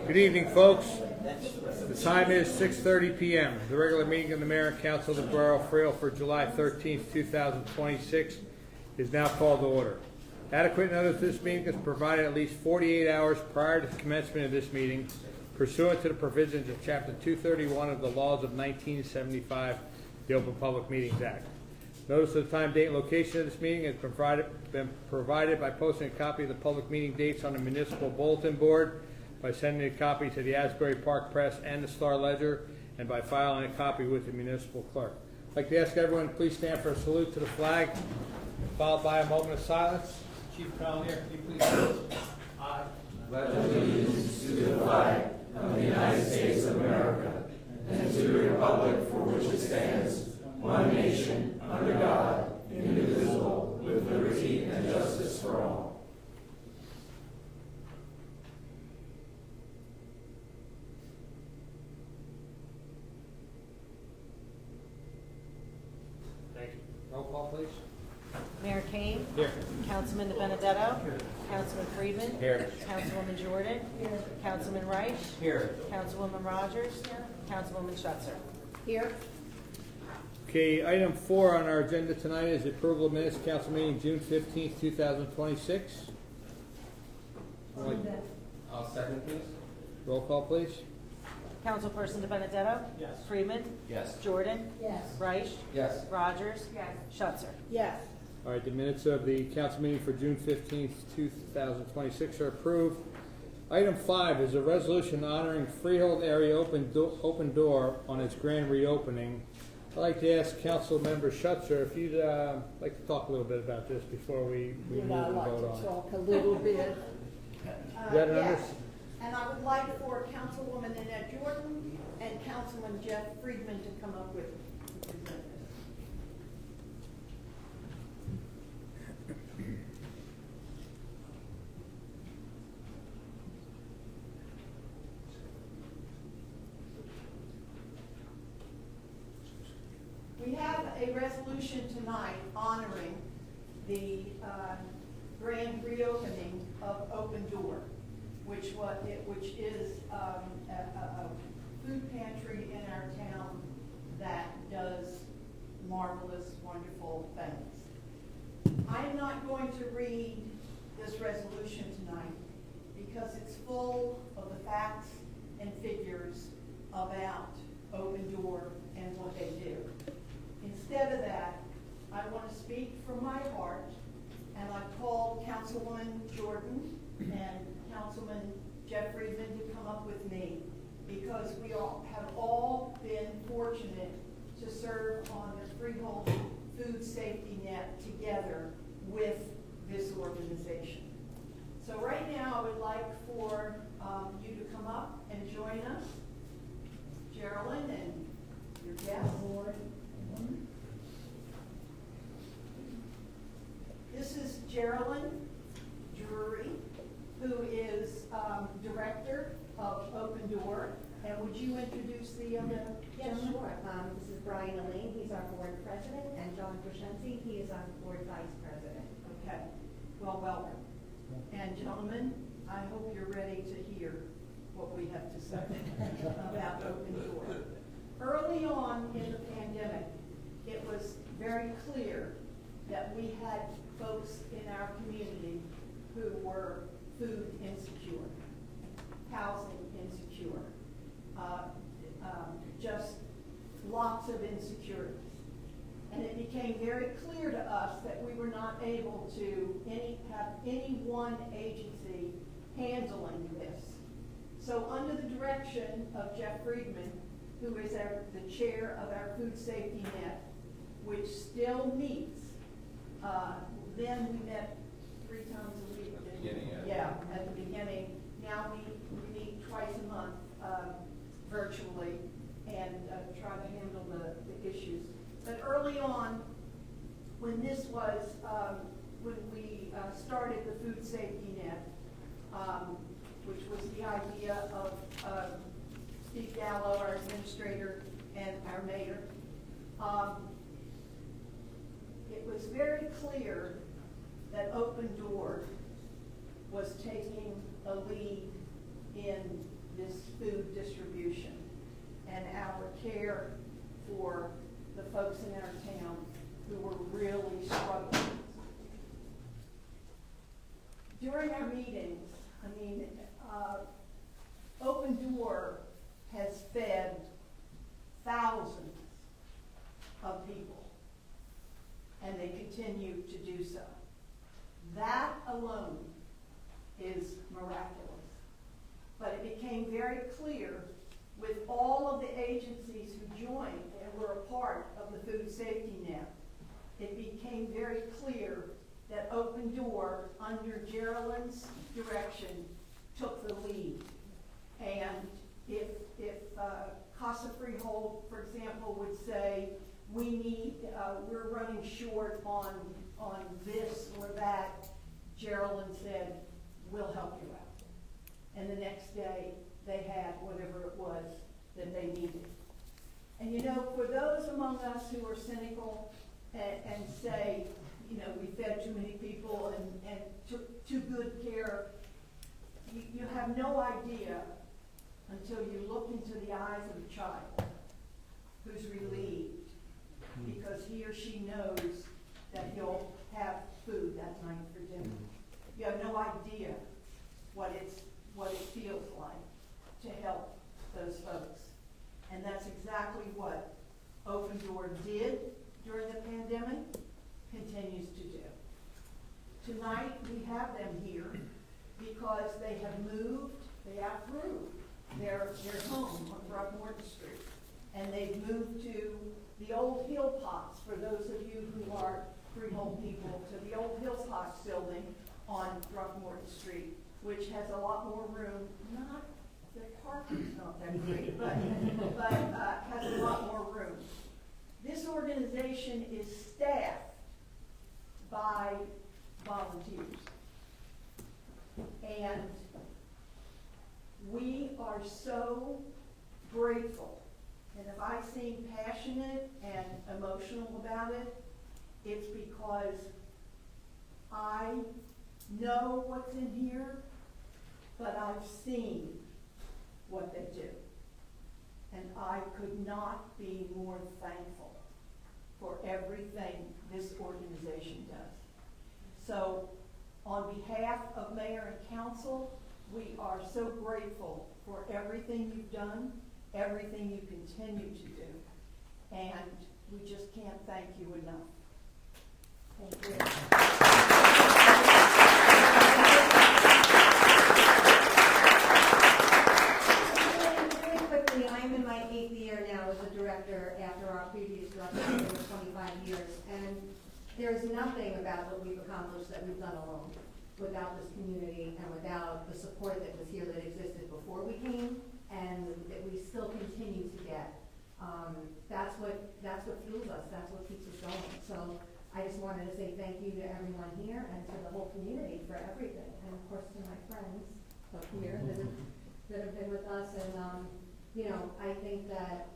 Good evening, folks. The time is 6:30 p.m. The regular meeting of the Mayor and Council of the Borough of Freehold for July 13th, 2026 is now called to order. Adequate notice of this meeting is provided at least 48 hours prior to the commencement of this meeting pursuant to the provisions of Chapter 231 of the laws of 1975, the Open Public Meetings Act. Notice of the time, date, and location of this meeting has been provided by posting a copy of the public meeting dates on the municipal bulletin board, by sending a copy to the Asbury Park Press and the Star Ledger, and by filing a copy with the municipal clerk. I'd like to ask everyone to please stand for a salute to the flag, followed by a moment of silence. Chief Collier, can you please stand? I pledge allegiance to the flag of the United States of America and to the republic for which it stands, one nation, under God, indivisible, with liberty and justice for all. Thank you. Roll call, please. Mayor Kane. Here. Councilman Benedetto. Here. Councilman Friedman. Here. Councilwoman Jordan. Here. Councilman Reich. Here. Councilwoman Rogers. Here. Councilwoman Schutzer. Here. Okay, item 4 on our agenda tonight is the approval of minutes, council meeting June 15th, 2026. I'll second this. Roll call, please. Councilperson Benedetto. Yes. Friedman. Yes. Jordan. Yes. Reich. Yes. Rogers. Yes. Schutzer. Yes. All right, the minutes of the council meeting for June 15th, 2026 are approved. Item 5 is a resolution honoring Freehold Area Open Door on its grand reopening. I'd like to ask Council Member Schutzer if you'd like to talk a little bit about this before we move I'd and like vote to on it. talk a little bit. Is that an Yes. under- And I would like for Councilwoman Annette Jordan and Councilman Jeff Friedman to come up with present this. We have a resolution tonight honoring the grand reopening of Open Door, which is a food pantry in our town that does marvelous, wonderful things. I'm not going to read this resolution tonight because it's full of the facts and figures about Open Door and what they do. Instead of that, I want to speak from my heart, and I've called Councilwoman Jordan and Councilman Jeff Friedman to come up with me, because we have all been fortunate to serve on the Freehold Food Safety Net together with this organization. So right now, I would like for you to come up and join us, Geraldine and your guest. This is Geraldine Drury, who is director of Open Door. And would you introduce the other? Yes, sure. This is Brian Elaine. He's our board president, and John Crescenzi. He is our board vice president. Okay. Well, welcome. And gentlemen, I hope you're ready to hear what we have to say about Open Door. Early on in the pandemic, it was very clear that we had folks in our community who were food insecure, housing insecure, just lots of insecurities. And it became very clear to us that we were not able to have any one agency handling this. So under the direction of Jeff Friedman, who is the chair of our Food Safety Net, which still meets, then we met 3 times a week. At the beginning. Now we meet twice a month virtually and try to handle the issues. But early on, when this was, when we started the Food Safety Net, which was the idea of Steve Gallo, our administrator, and our mayor, it was very clear that Open Door was taking a lead in this food distribution and our care for the folks in our town who were really struggling. During our meetings, Open Door has fed thousands of people, and they continue to do so. That alone is miraculous. But it became very clear with all of the agencies who joined and were a part of the food safety net, it became very clear that Open Door, under Geraldine's direction, took the lead. And if Casa Freehold, for example, would say, we're running short on this or that, Geraldine said, we'll help you out. And the next day, they had whatever it was that they needed. And for those among us who are cynical and say, we fed too many people and took too good care, you have no idea until you look into the eyes of a child who's relieved because he or she knows that he'll have food that night for dinner. You have no idea what it feels like to help those folks. And that's exactly what Open Door did during the pandemic, continues to do. Tonight, we have them here because they have moved, they outgrew their home on Throckmorton Street. And they've moved to the old Hill Pots, for those of you who are Freehold people, to the old Hill Pots building on Throckmorton Street, which has a lot more room, the parking's not that great, but has a lot more room. This organization is staffed by volunteers. And we are so grateful. And if I seem passionate and emotional about it, it's because I know what's in here, but I've seen what they do. And I could not be more thankful for everything this organization does. So, on behalf of Mayor and Council, we are so grateful for everything you've done, everything you continue to do, and we just can't thank you enough. Thank you. Very quickly, I'm in my 8th year now as a director after our previous director was 25 years, and there's nothing about what we've accomplished that we've done alone, without this community and without the support that was here that existed before we came and that we still continue to get. That's what fuels us. That's what keeps us going. So I just wanted to say thank you to everyone here and to the whole community for everything, and of course to my friends up here that have been with us. And I think that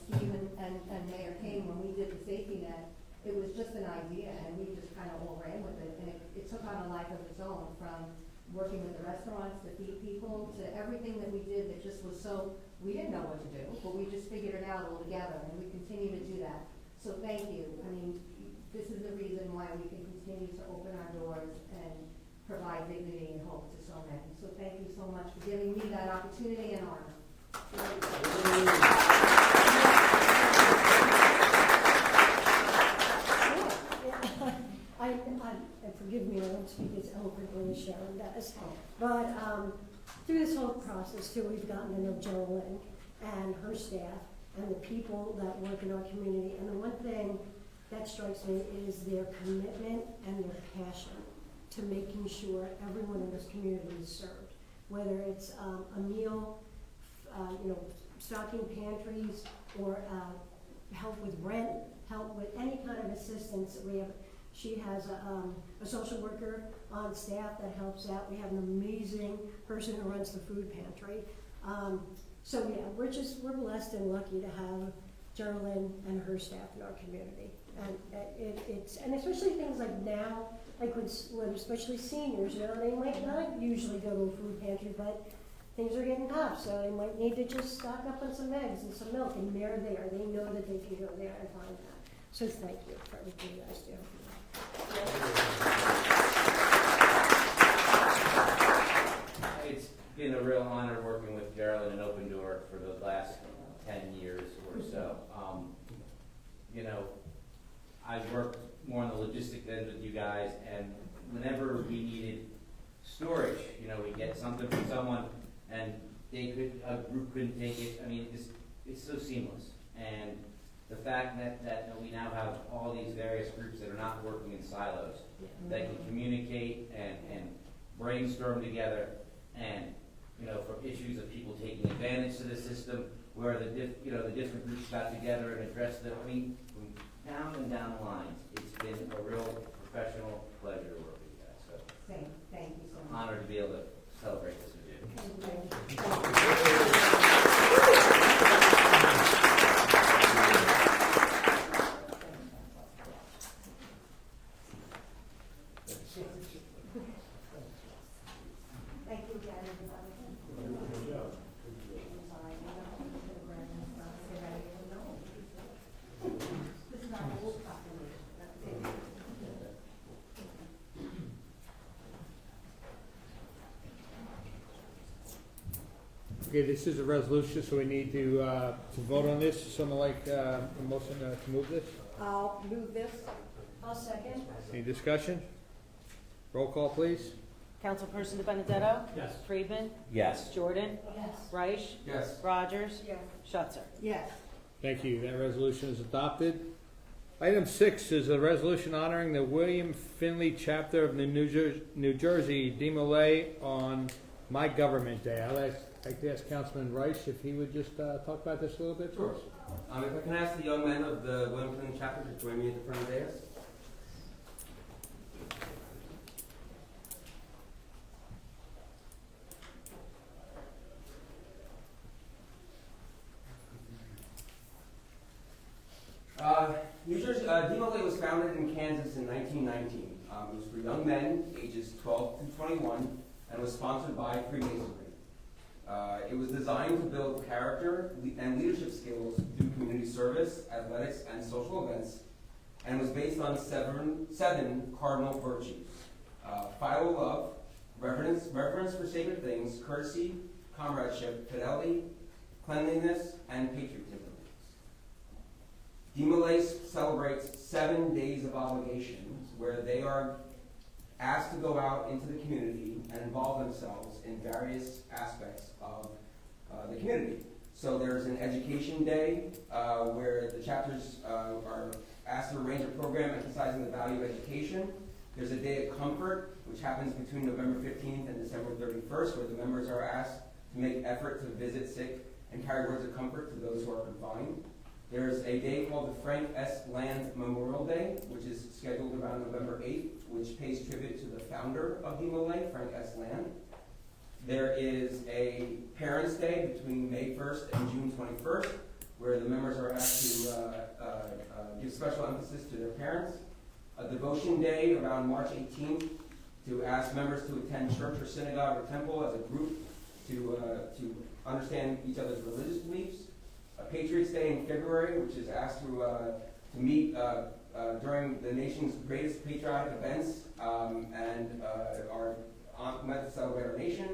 Steve and Mayor Kane, when we did the safety net, it was just an idea, and we just kind of all ran with it, and it took on a life of its own, from working with the restaurants to feed people to everything that we did that just was so, we didn't know what to do, but we just figured it out all together, and we continue to do that. So thank you. I mean, this is the reason why we can continue to open our doors and provide dignity and hope to so many. So thank you so much for giving me that opportunity and honor. And forgive me, I don't speak as eloquently as Sharon does, but through this whole process too, we've gotten to know Geraldine and her staff and the people that work in our community. And the one thing that strikes me is their commitment and their passion to making sure everyone in this community is served, whether it's a meal, stocking pantries, or help with rent, help with any kind of assistance. She has a social worker on staff that helps out. We have an amazing person who runs the food pantry. So yeah, we're blessed and lucky to have Geraldine and her staff in our community. And and especially things like now, like when especially seniors, they might not usually go to a food pantry, but things are getting tough, so they might need to just stock up on some eggs and some milk, and they're there. They know that they can go there and find that. So thank you for everything you guys do. It's been a real honor working with Geraldine and Open Door for the last 10 years or so. I've worked more on the logistic end with you guys, and whenever we needed storage, we get something from someone and a group couldn't take it. I mean, it's so seamless. And the fact that we now have all these various groups that are not working in silos, that can communicate and brainstorm together, and for issues of people taking advantage of the system, where the different groups got together and addressed them. I mean, from down and down the lines, it's been a real professional pleasure to work with you guys. So, Same, thank you so much. honored to be able to celebrate this with you. Thank you again, everybody. I'm sorry, I don't know if the grant is not so ready to know. This is not a whole proclamation, that's it. Okay, this is a resolution, so we need to vote on this. Someone like a motion to move this? I'll move this. I'll second. Any discussion? Roll call, please. Councilperson De Benedetto? Yes. Friedman? Yes. Jordan? Yes. Reich? Yes. Rogers? Yes. Schuster? Yes. Thank you. That resolution is adopted. Item 6 is a resolution honoring the William Finley chapter of the New Jersey DeMolay on My Government Day. I'd like to ask Councilman Rice if he would just talk about this a little bit. Sure. If I can ask the young men of the William Finley chapter to join me at the front of the dais. New Jersey, DeMolay was founded in Kansas in 1919. It was for young men ages 12 to 21 and was sponsored by Freemasonry. It was designed to build character and leadership skills through community service, athletics, and social events, and was based on seven cardinal virtues: filial love, reverence for sacred things, courtesy, comradeship, fidelity, cleanliness, and patriotism. DeMolay celebrates 7 days of obligations where they are asked to go out into the community and involve themselves in various aspects of the community. So there's an education day where the chapters are asked to arrange a program emphasizing the value of education. There's a day of comfort, which happens between November 15th and December 31st, where the members are asked to make effort to visit sick and carry words of comfort to those who are confined. There's a day called the Frank S. Land Memorial Day, which is scheduled around November 8th, which pays tribute to the founder of DeMolay, Frank S. Land. There is a Parents' Day between May 1st and June 21st, where the members are asked to give special emphasis to their parents. A Devotion Day around March 18th to ask members to attend church or synagogue or temple as a group to understand each other's religious beliefs. A Patriots Day in February, which is asked to meet during the nation's greatest patriotic events and are meant to celebrate our nation.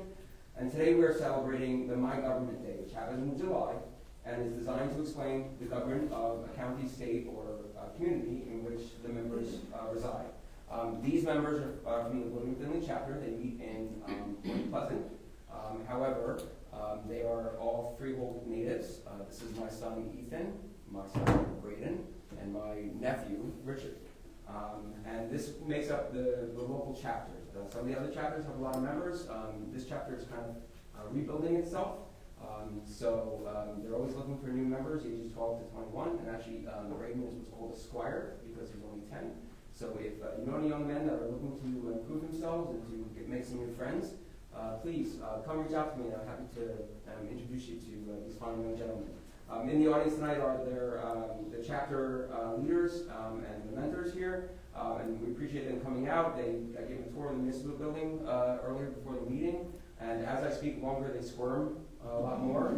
And today we are celebrating the My Government Day, which happens in July and is designed to explain the government of a county, state, or community in which the members reside. These members are from the William Finley chapter. They meet in Point Pleasant. However, they are all Freehold natives. This is my son Ethan, my son Braden, and my nephew Richard. And this makes up the local chapters. Some of the other chapters have a lot of members. This chapter is kind of rebuilding itself. So they're always looking for new members, ages 12 to 21. And actually, Braden is what's called a squire because he's only 10. So if you know any young men that are looking to improve themselves and to make some new friends, please come reach out to me, and I'm happy to introduce you to these fine young gentlemen. In the audience tonight are the chapter leaders and the mentors here, and we appreciate them coming out. I gave a tour of the municipal building earlier before the meeting, and as I speak longer, they squirm a lot more.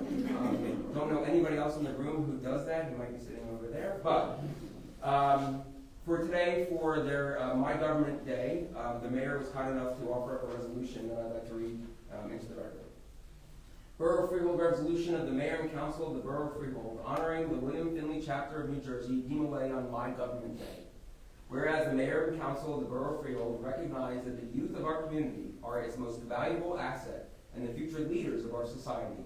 Don't know anybody else in the room who does that. He might be sitting over there. But for today, for their My Government Day, the mayor was kind enough to offer up a resolution that I'd like to read into the record. Borough of Freehold resolution of the Mayor and Council of the Borough of Freehold honoring the William Finley chapter of New Jersey, Demolay on My Government Day. Whereas the Mayor and Council of the Borough of Freehold recognize that the youth of our community are its most valuable asset and the future leaders of our society.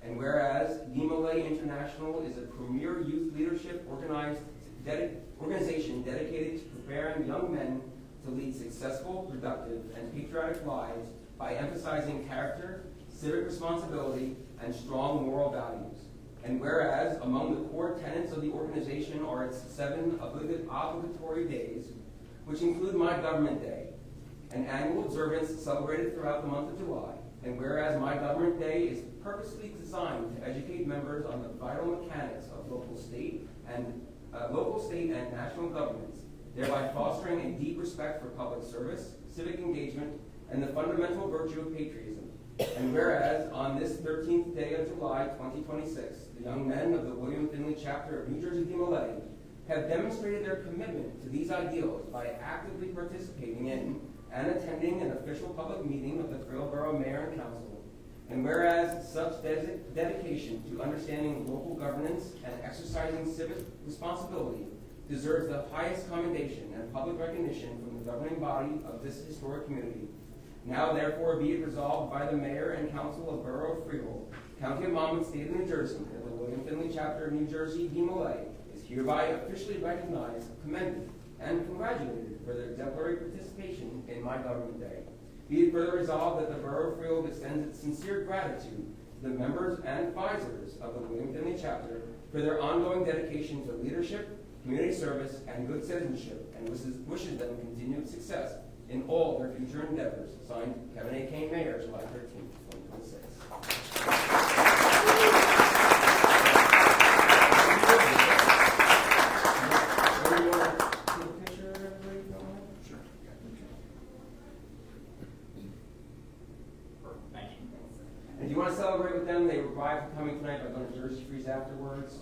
And whereas Demolay International is a premier youth leadership organization dedicated to preparing young men to lead successful, productive, and patriotic lives by emphasizing character, civic responsibility, and strong moral values. And whereas among the core tenets of the organization are its 7 obligatory days, which include My Government Day, an annual observance celebrated throughout the month of July. And whereas My Government Day is purposely designed to educate members on the vital mechanics of local, state, and national governments, thereby fostering a deep respect for public service, civic engagement, and the fundamental virtue of patriotism. And whereas on this 13th day of July 2026, the young men of the William Finley chapter of New Jersey Demolay have demonstrated their commitment to these ideals by actively participating in and attending an official public meeting of the Freehold Borough Mayor and Council. And whereas such dedication to understanding local governance and exercising civic responsibility deserves the highest commendation and public recognition from the governing body of this historic community. Now therefore be it resolved by the Mayor and Council of Borough of Freehold, County of Monmouth, State of New Jersey, that the William Finley chapter of New Jersey Demolay is hereby officially recognized, commended, and congratulated for their exemplary participation in My Government Day. Be it further resolved that the Borough of Freehold extends its sincere gratitude to the members and advisors of the William Finley chapter for their ongoing dedication to leadership, community service, and good citizenship, and wishes them continued success in all their future endeavors. Signed, Kevin A. Kane, Mayor, July 13, 2026. And if you want to celebrate with them, they were bribed for coming tonight by going to Jersey Freeze afterwards.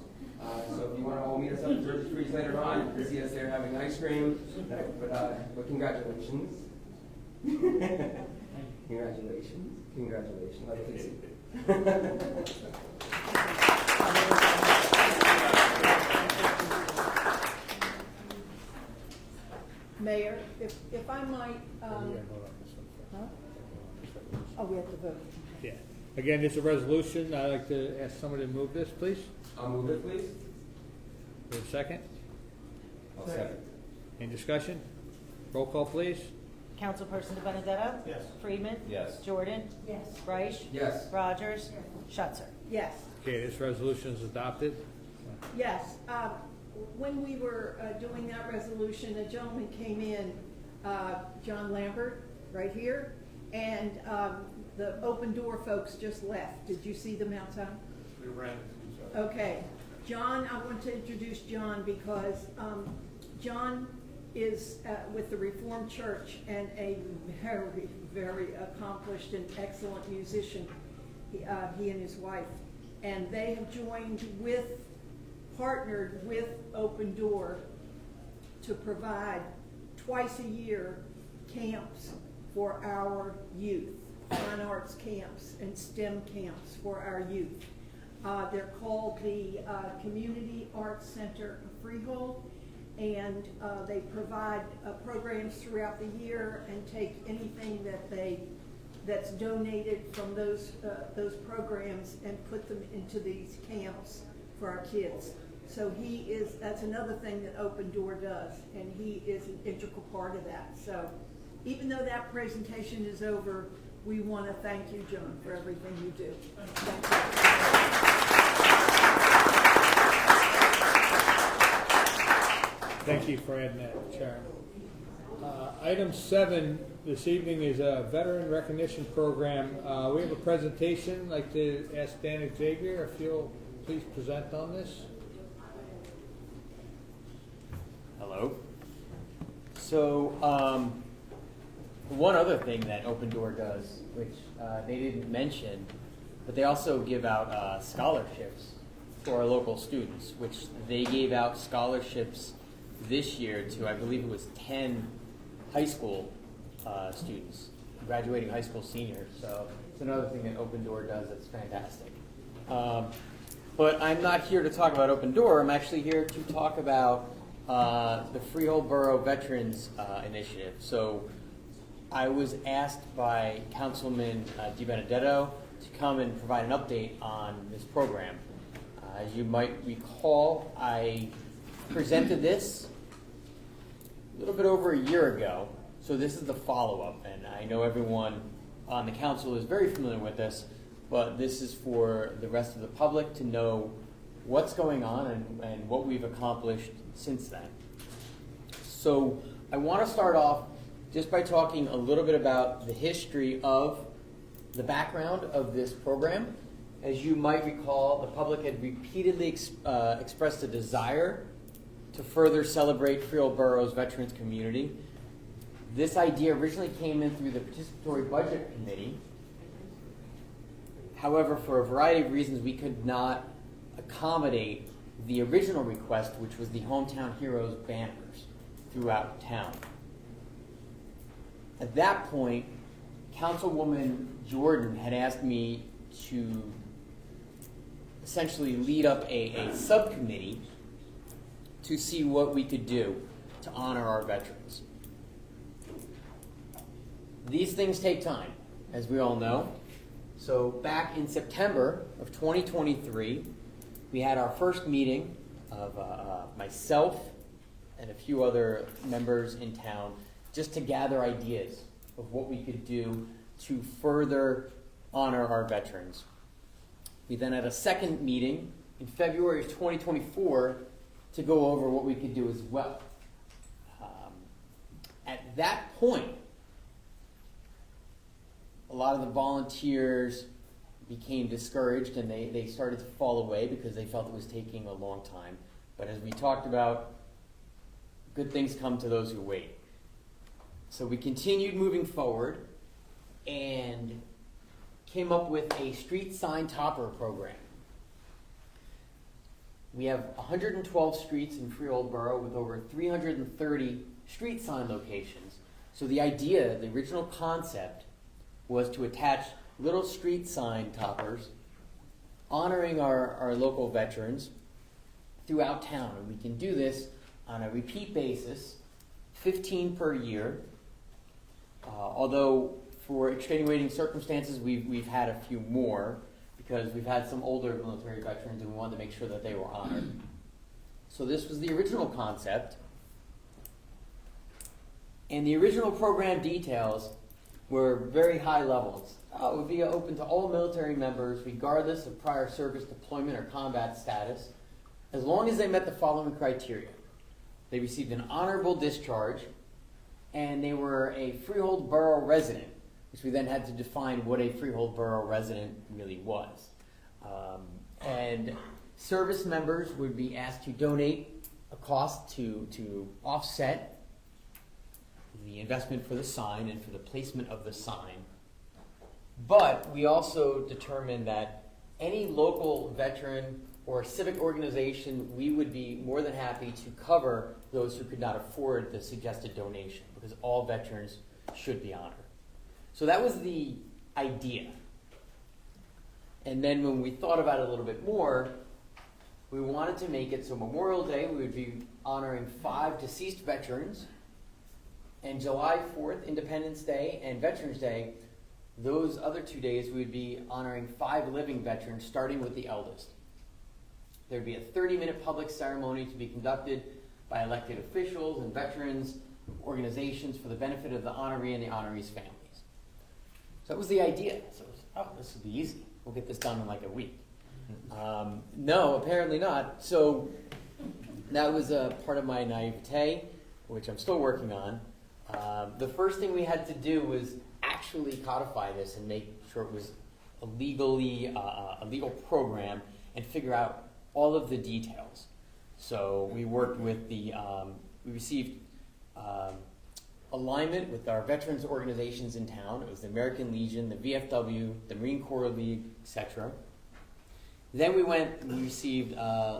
So if you want to all meet us up at Jersey Freeze later on, you can see us there having ice cream. But congratulations. Congratulations. Congratulations. Let me see. Mayor, if I might, huh? Oh, we have to vote. Yeah. Again, this is a resolution. I'd like to ask somebody to move this, please. I'll move it, please. We have a second? I'll second. Any discussion? Roll call, please. Councilperson De Benedetto? Yes. Friedman? Yes. Jordan? Yes. Reich? Yes. Rogers? Schutzer? Yes. Okay, this resolution is adopted. Yes, when we were doing that resolution, a gentleman came in, John Lambert, right here, and the Open Door folks just left. Did you see them outside? We ran into each other. Okay, John, I want to introduce John because John is with the Reformed Church and a very, very accomplished and excellent musician, he and his wife. And they have partnered with Open Door to provide twice a year camps for our youth, fine arts camps and STEM camps for our youth. They're called the Community Arts Center of Freehold, and they provide programs throughout the year and take anything that's donated from those programs and put them into these camps for our kids. So that's another thing that Open Door does, and he is an integral part of that. So even though that presentation is over, we want to thank you, John, for everything you do. Thank you. Thank you for adding that, Sharon. Item 7 this evening is a veteran recognition program. We have a presentation. I'd like to ask Dan Xavier if you'll please present on this? Hello. So, one other thing that Open Door does, which they didn't mention, but they also give out scholarships for our local students, which they gave out scholarships this year to, I believe it was 10 high school students, graduating high school seniors. So it's another thing that Open Door does that's fantastic. But I'm not here to talk about Open Door. I'm actually here to talk about the Freehold Borough Veterans Initiative. So I was asked by Councilman DiBenedetto to come and provide an update on this program. As you might recall, I presented this a little bit over a year ago. So this is the follow-up, and I know everyone on the council is very familiar with this, but this is for the rest of the public to know what's going on and what we've accomplished since then. So I want to start off just by talking a little bit about the history of the background of this program. As you might recall, the public had repeatedly expressed a desire to further celebrate Freehold Borough's veterans community. This idea originally came in through the Participatory Budget Committee. However, for a variety of reasons, we could not accommodate the original request, which was the Hometown Heroes banners throughout town. At that point, Councilwoman Jordan had asked me to essentially lead up a subcommittee to see what we could do to honor our veterans. These things take time, as we all know. So back in September of 2023, we had our first meeting of myself and a few other members in town just to gather ideas of what we could do to further honor our veterans. We then had a second meeting in February of 2024 to go over what we could do as well. At that point, a lot of the volunteers became discouraged and they started to fall away because they felt it was taking a long time. But as we talked about, good things come to those who wait. So we continued moving forward and came up with a street sign topper program. We have 112 streets in Freehold Borough with over 330 street sign locations. So the idea, the original concept, was to attach little street sign toppers honoring our local veterans throughout town. And we can do this on a repeat basis, 15 per year. Although for extenuating circumstances, we've had a few more because we've had some older military veterans and we wanted to make sure that they were honored. So this was the original concept. And the original program details were very high levels. It would be open to all military members, regardless of prior service, deployment, or combat status, as long as they met the following criteria. They received an honorable discharge, and they were a Freehold Borough resident, which we then had to define what a Freehold Borough resident really was. And service members would be asked to donate a cost to offset the investment for the sign and for the placement of the sign. But we also determined that any local veteran or civic organization, we would be more than happy to cover those who could not afford the suggested donation, because all veterans should be honored. So that was the idea. And then when we thought about it a little bit more, we wanted to make it so Memorial Day we would be honoring 5 deceased veterans, and July 4th, Independence Day, and Veterans Day, those other 2 days we would be honoring 5 living veterans, starting with the eldest. There would be a 30-minute public ceremony to be conducted by elected officials and veterans organizations for the benefit of the honoree and the honoree's families. So that was the idea. So it was, this will be easy. We'll get this done in like a week. No, apparently not. So that was a part of my naivete, which I'm still working on. The first thing we had to do was actually codify this and make sure it was a legal program and figure out all of the details. So we worked with we received alignment with our veterans organizations in town. It was the American Legion, the VFW, the Marine Corps League, etc. Then we received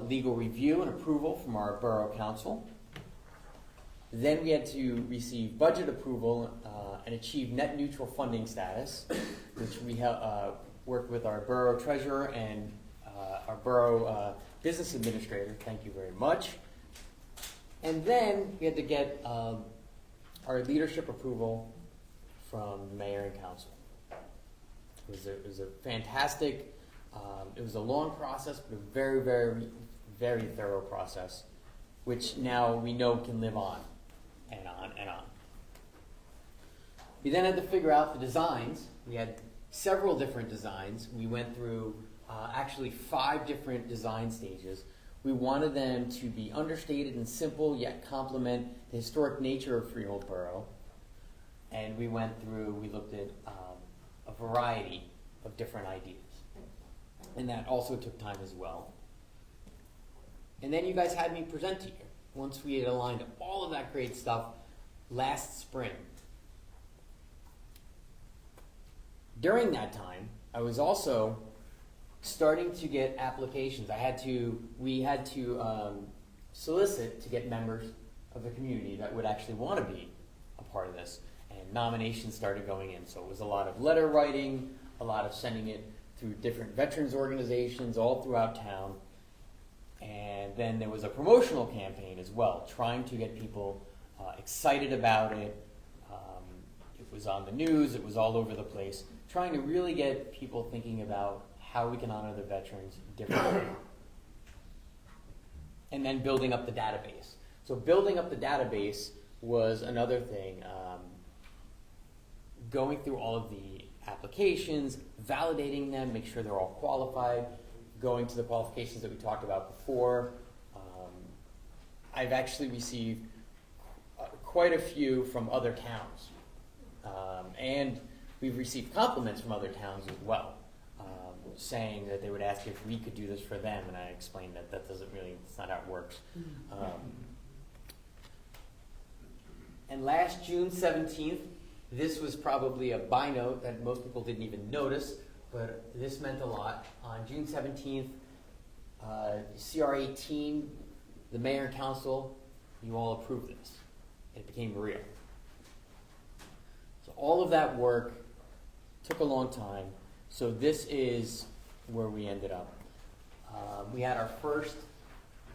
legal review and approval from our borough council. Then we had to receive budget approval and achieve net neutral funding status, which we worked with our borough treasurer and our borough business administrator. Thank you very much. And then we had to get our leadership approval from the mayor and council. It was a fantastic, it was a long process, but a very, very, very thorough process, which now we know can live on and on and on. We then had to figure out the designs. We had several different designs. We went through actually 5 different design stages. We wanted them to be understated and simple, yet complement the historic nature of Freehold Borough. And we looked at a variety of different ideas. And that also took time as well. And then you guys had me present to you, once we had aligned all of that great stuff last spring. During that time, I was also starting to get applications. We had to solicit to get members of the community that would actually want to be a part of this. And nominations started going in. So it was a lot of letter writing, a lot of sending it through different veterans organizations all throughout town. And then there was a promotional campaign as well, trying to get people excited about it. It was on the news, it was all over the place, trying to really get people thinking about how we can honor the veterans differently. And then building up the database. So building up the database was another thing. Going through all of the applications, validating them, make sure they're all qualified, going to the qualifications that we talked about before. I've actually received quite a few from other towns. And we've received compliments from other towns as well, saying that they would ask if we could do this for them, and I explained that it's not how it works. And last June 17th, this was probably a by note that most people didn't even notice, but this meant a lot. On June 17th, CR 18, the mayor and council, you all approved this. It became real. So all of that work took a long time. So this is where we ended up. We had our first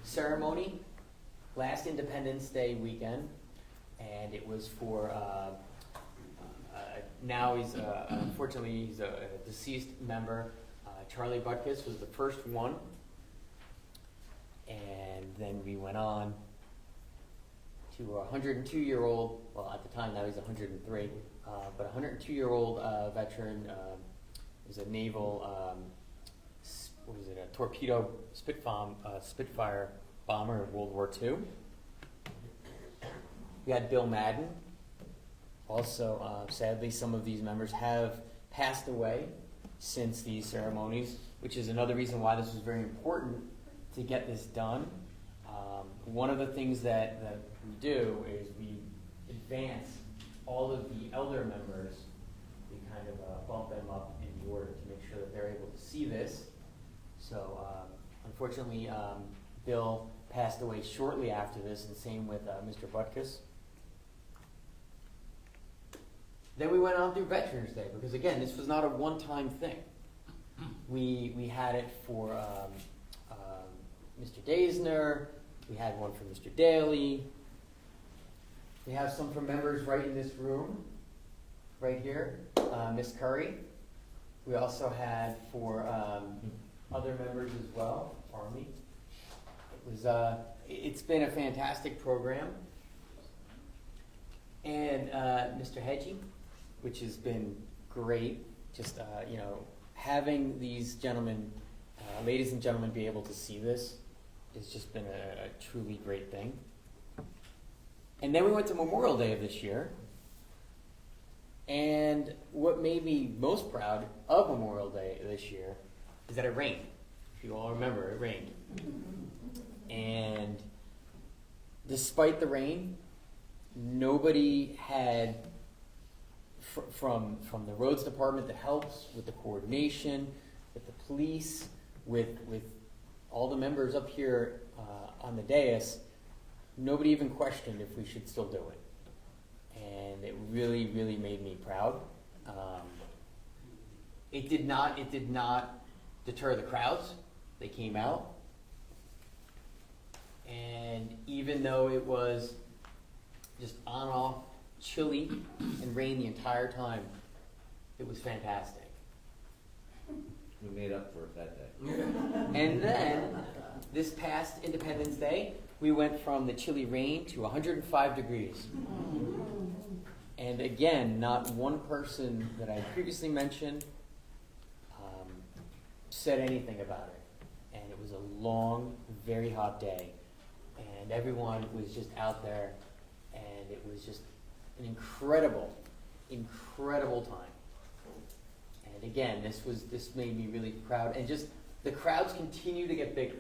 ceremony last Independence Day weekend, and it was for, now he's, unfortunately, he's a deceased member. Charlie Butkus was the first one. And then we went on to a 102-year-old, well, at the time now he's 103, but a 102-year-old veteran, is a naval, a torpedo Spitfire bomber of World War II. We had Bill Madden. Also, sadly, some of these members have passed away since these ceremonies, which is another reason why this was very important to get this done. One of the things that we do is we advance all of the elder members. We kind of bump them up in the order to make sure that they're able to see this. So unfortunately, Bill passed away shortly after this, and same with Mr. Butkus. Then we went on through Veterans Day, because again, this was not a one-time thing. We had it for Mr. Daisner, we had one for Mr. Daly. We have some from members right in this room, right here, Miss Curry. We also had for other members as well, Army. It's been a fantastic program. And Mr. Hedgie, which has been great, just having these gentlemen, ladies and gentlemen, be able to see this has just been a truly great thing. And then we went to Memorial Day of this year, and what made me most proud of Memorial Day this year is that it rained. if you all remember, it rained. And despite the rain, nobody had, from the roads department that helps with the coordination, with the police, with all the members up here on the dais, nobody even questioned if we should still do it. And it really, really made me proud. It did not deter the crowds. They came out. And even though it was just on and off, chilly, and rain the entire time, it was fantastic. We made up for it that day. And then, this past Independence Day, we went from the chilly rain to 105 degrees. And again, not one person that I previously mentioned said anything about it. And it was a long, very hot day. And everyone was just out there, and it was just an incredible, incredible time. And again, this made me really proud. And just the crowds continue to get bigger.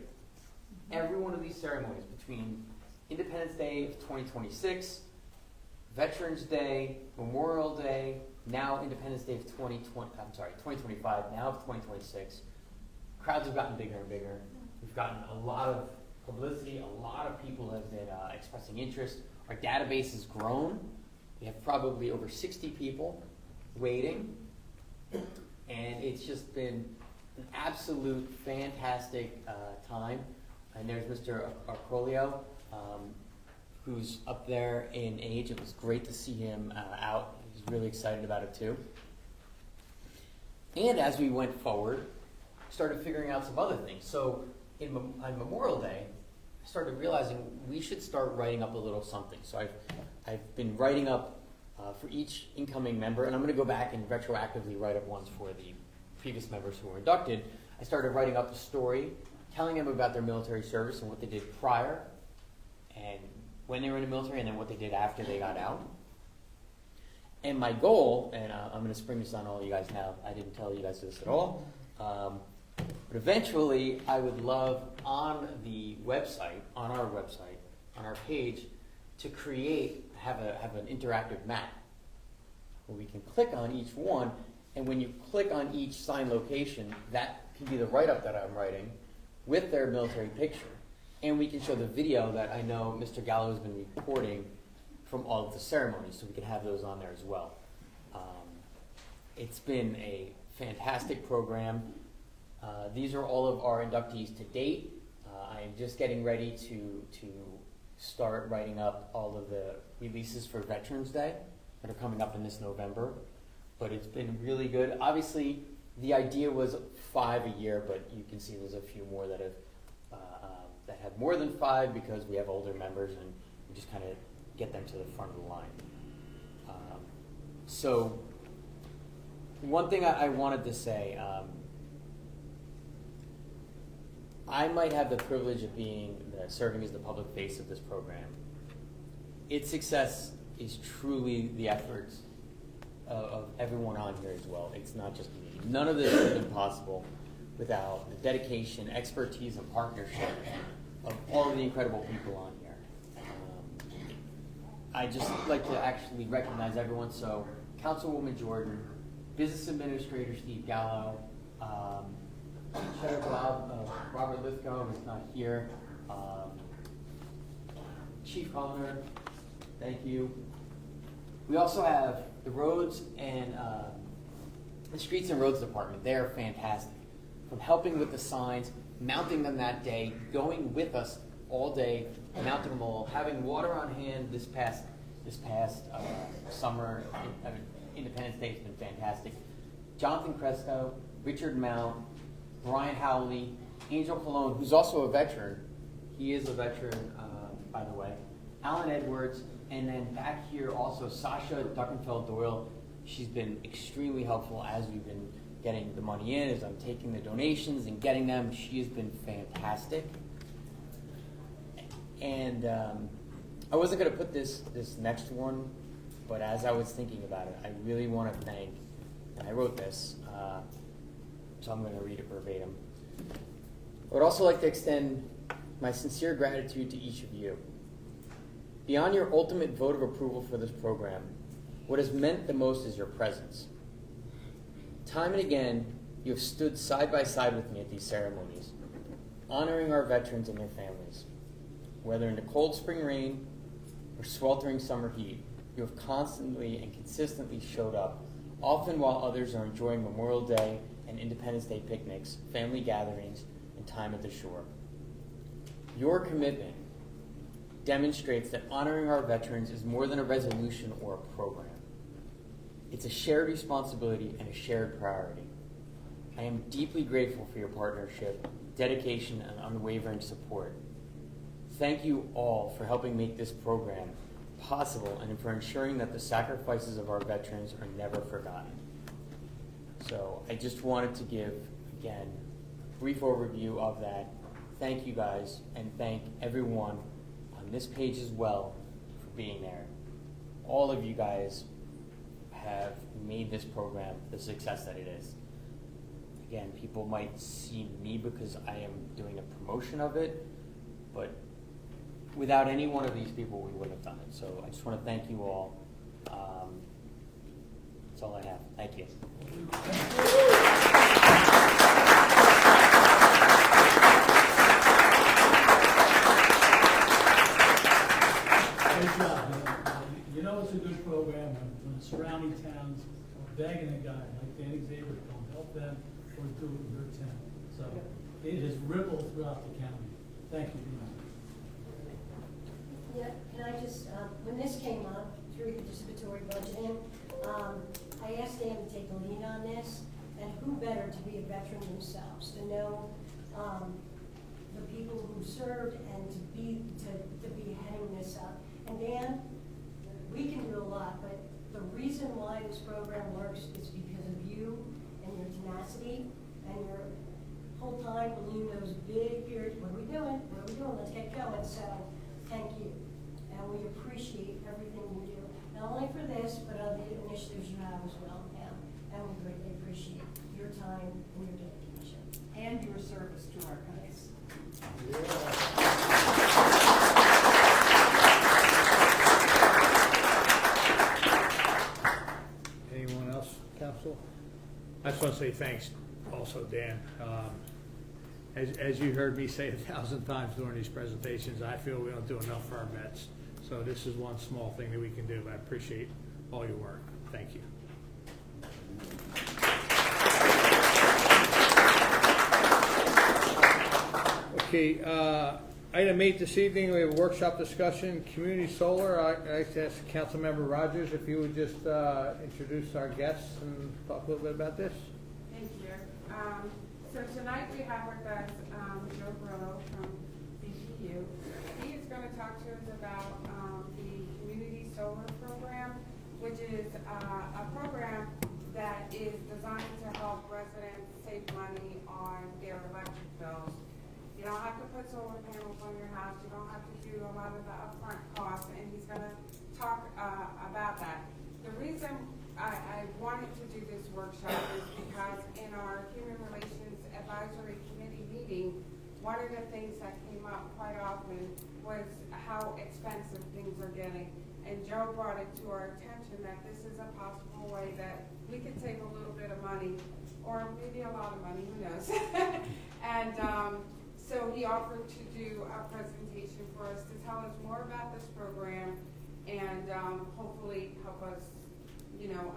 Every one of these ceremonies, between Independence Day of 2026, Veterans Day, Memorial Day, now Independence Day of 2025, now of 2026, crowds have gotten bigger and bigger. We've gotten a lot of publicity, a lot of people have been expressing interest. Our database has grown. We have probably over 60 people waiting. And it's just been an absolute fantastic time. And there's Mr. Arcolio, who's up there in age. It was great to see him out. He's really excited about it too. And as we went forward, started figuring out some other things. So on Memorial Day, I started realizing we should start writing up a little something. So I've been writing up for each incoming member, and I'm going to go back and retroactively write up ones for the previous members who were inducted. I started writing up a story, telling them about their military service and what they did prior, and when they were in the military, and then what they did after they got out. And my goal, and I'm going to spring this on all you guys now, I didn't tell you guys this at all, but eventually I would love on the website, on our website, on our page, to have an interactive map where we can click on each one, and when you click on each signed location, that can be the write-up that I'm writing with their military picture. And we can show the video that I know Mr. Gallo has been recording from all of the ceremonies, so we can have those on there as well. It's been a fantastic program. These are all of our inductees to date. I'm just getting ready to start writing up all of the releases for Veterans Day that are coming up in this November. But it's been really good. Obviously, the idea was 5 a year, but you can see there's a few more that have more than 5 because we have older members and we just kind of get them to the front of the line. So one thing I wanted to say, I might have the privilege of serving as the public face of this program. Its success is truly the efforts of everyone on here as well. It's not just me. None of this would have been possible without the dedication, expertise, and partnership of all of the incredible people on here. I just like to actually recognize everyone. So, Councilwoman Jordan, Business Administrator Steve Gallo, Cheddar Bob, Robert Lithgow is not here. Chief Connor, thank you. We also have the roads and the streets and roads department. They are fantastic. From helping with the signs, mounting them that day, going with us all day, mounting them all, having water on hand this past summer, Independence Day has been fantastic. Jonathan Cresco, Richard Mount, Brian Howley, Angel Colon, who's also a veteran. He is a veteran, by the way. Alan Edwards, and then back here also Sasha Duckenfeld Doyle. She's been extremely helpful as we've been getting the money in, as I'm taking the donations and getting them. She has been fantastic. And I wasn't going to put this next one, but as I was thinking about it, I really want to thank, and I wrote this, so I'm going to read it verbatim. I would also like to extend my sincere gratitude to each of you. Beyond your ultimate vote of approval for this program, what has meant the most is your presence. Time and again, you have stood side by side with me at these ceremonies, honoring our veterans and their families. Whether in the cold spring rain or sweltering summer heat, you have constantly and consistently showed up, often while others are enjoying Memorial Day and Independence Day picnics, family gatherings, and time at the shore. Your commitment demonstrates that honoring our veterans is more than a resolution or a program. It's a shared responsibility and a shared priority. I am deeply grateful for your partnership, dedication, and unwavering support. Thank you all for helping make this program possible and for ensuring that the sacrifices of our veterans are never forgotten. So I just wanted to give, again, a brief overview of that. Thank you guys, and thank everyone on this page as well for being there. All of you guys have made this program the success that it is. Again, people might see me because I am doing a promotion of it, but without any one of these people, we wouldn't have done it. So I just want to thank you all. That's all I have. Thank you. Great job. You know it's a good program when the surrounding towns are begging a guy like Danny Xavier to come help them or do it in their town. So it has rippled throughout the county. Thank you, Dean. Yeah, can I just, when this came up through the participatory budgeting, I asked Dan to take the lead on this, and who better to be a veteran themselves, to know the people who served and to be heading this up. And Dan, we can do a lot, but the reason why this program works is because of you and your tenacity and your whole time believing those big periods, what are we doing? What are we doing? Let's get going. So thank you. And we appreciate everything you do, not only for this, but other initiatives you have as well now. And we greatly appreciate your time and your dedication. And your service to our country. Anyone else, council? I just want to say thanks also, Dan. As you heard me say 1,000 times during these presentations, I feel we don't do enough for our vets. So this is one small thing that we can do. I appreciate all your work. Thank you. Okay, item 8 this evening, we have a workshop discussion, community solar. I'd like to ask Councilmember Rogers if you would just introduce our guests and talk a little bit about this. Thank you. So tonight we have with us Joe Brillo from BPU. He is going to talk to us about the Community Solar Program, which is a program that is designed to help residents save money on their electric bills. You don't have to put solar panels on your house. You don't have to do a lot of the upfront costs, and he's going to talk about that. The reason I wanted to do this workshop is because in our Human Relations Advisory Committee meeting, one of the things that came up quite often was how expensive things are getting. And Joe brought it to our attention that this is a possible way that we could save a little bit of money, or maybe a lot of money, who knows. And so he offered to do a presentation for us to tell us more about this program and hopefully help us,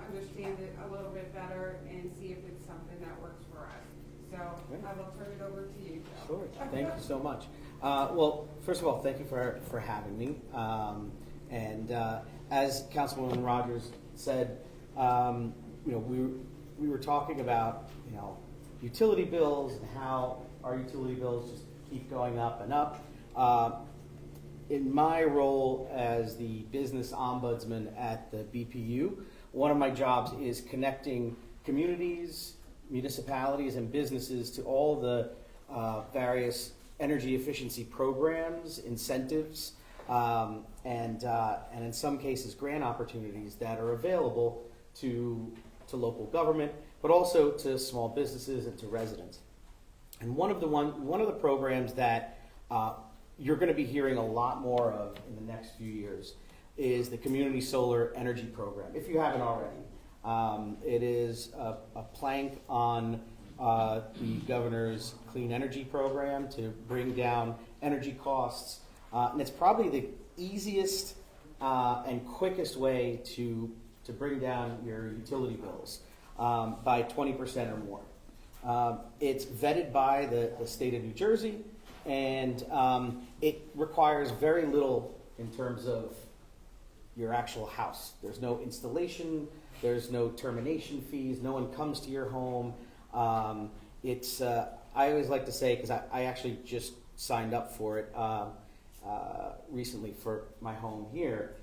understand it a little bit better and see if it's something that works for us. So I will turn it over to you, Joe. Sure. Thank you so much. Well, first of all, thank you for having me. As Councilwoman Rogers said, we were talking about utility bills and how our utility bills just keep going up and up. In my role as the business ombudsman at the BPU, one of my jobs is connecting communities, municipalities, and businesses to all the various energy efficiency programs, incentives, and in some cases grant opportunities that are available to local government, but also to small businesses and to residents. And one of the programs that you're going to be hearing a lot more of in the next few years is the Community Solar Energy Program, if you haven't already. It is a plank on the governor's clean energy program to bring down energy costs. And it's probably the easiest and quickest way to bring down your utility bills by 20% or more. It's vetted by the state of New Jersey, and it requires very little in terms of your actual house. There's no installation, there's no termination fees, no one comes to your home. I always like to say, because I actually just signed up for it recently for my home here,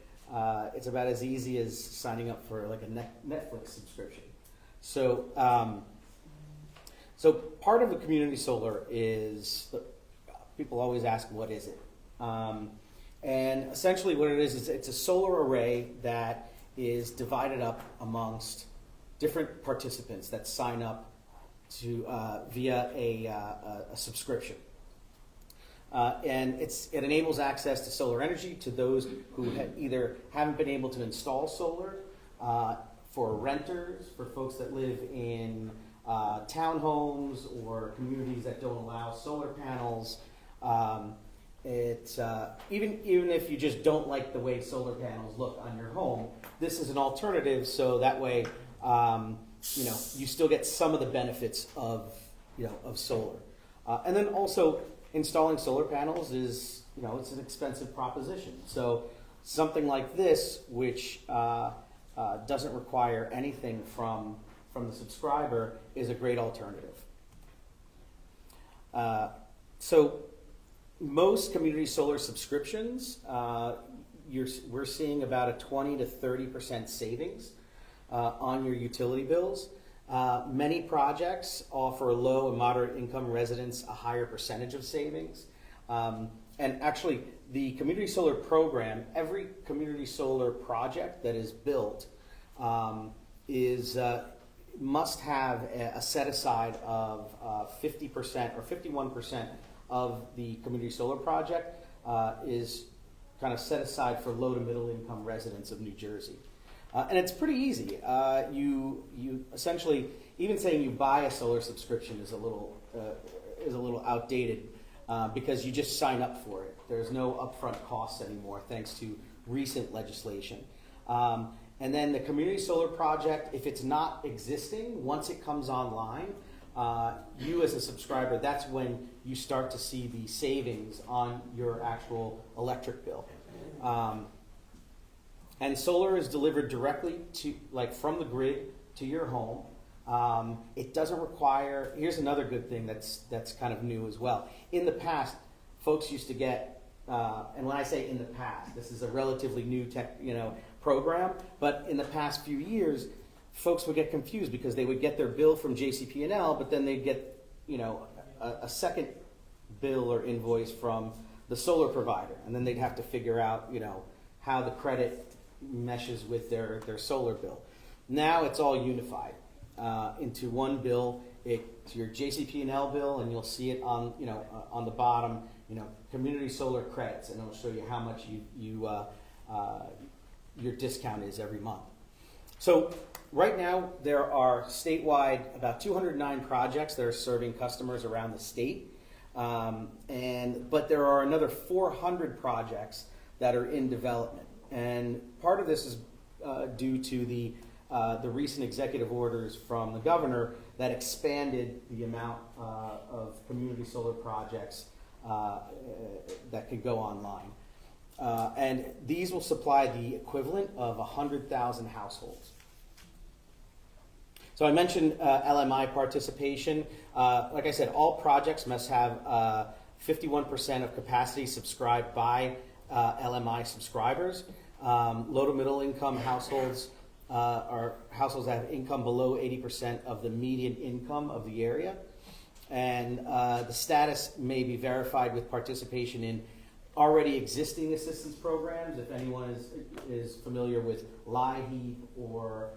it's about as easy as signing up for like a Netflix subscription. So, so part of the community solar is, people always ask, what is it? And essentially what it is it's a solar array that is divided up amongst different participants that sign up to via a subscription. And it enables access to solar energy to those who either haven't been able to install solar, for renters, for folks that live in townhomes or communities that don't allow solar panels. Even if you just don't like the way solar panels look on your home, this is an alternative, so that way you still get some of the benefits of solar. And then also installing solar panels is it's an expensive proposition. So something like this, which doesn't require anything from the subscriber, is a great alternative. So most community solar subscriptions, we're seeing about a 20 to 30% savings on your utility bills. Many projects offer low and moderate income residents a higher percentage of savings. And actually, the community solar program, every community solar project that is built must have a set aside of 50% or 51% of the community solar project is kind of set aside for low to middle income residents of New Jersey. And it's pretty easy. You essentially, even saying you buy a solar subscription is a little outdated because you just sign up for it. There's no upfront costs anymore, thanks to recent legislation. And then the community solar project, if it's not existing, once it comes online, you as a subscriber, that's when you start to see the savings on your actual electric bill. And solar is delivered directly from the grid to your home. It doesn't require, here's another good thing that's kind of new as well. In the past, folks used to get, and when I say in the past, this is a relatively new program, but in the past few years, folks would get confused because they would get their bill from JCP&L, but then they'd get, a second bill or invoice from the solar provider, and then they'd have to figure out, how the credit meshes with their solar bill. Now it's all unified into one bill. It's your JCP&L bill, and you'll see it on on the bottom, community solar credits, and it'll show you how much your discount is every month. So right now there are statewide about 209 projects that are serving customers around the state, but there are another 400 projects that are in development. And part of this is due to the recent executive orders from the governor that expanded the amount of community solar projects that could go online. And these will supply the equivalent of 100,000 households. So I mentioned LMI participation. Like I said, all projects must have 51% of capacity subscribed by LMI subscribers. Low to middle income households are households that have income below 80% of the median income of the area. And the status may be verified with participation in already existing assistance programs. If anyone is familiar with LIHEAP or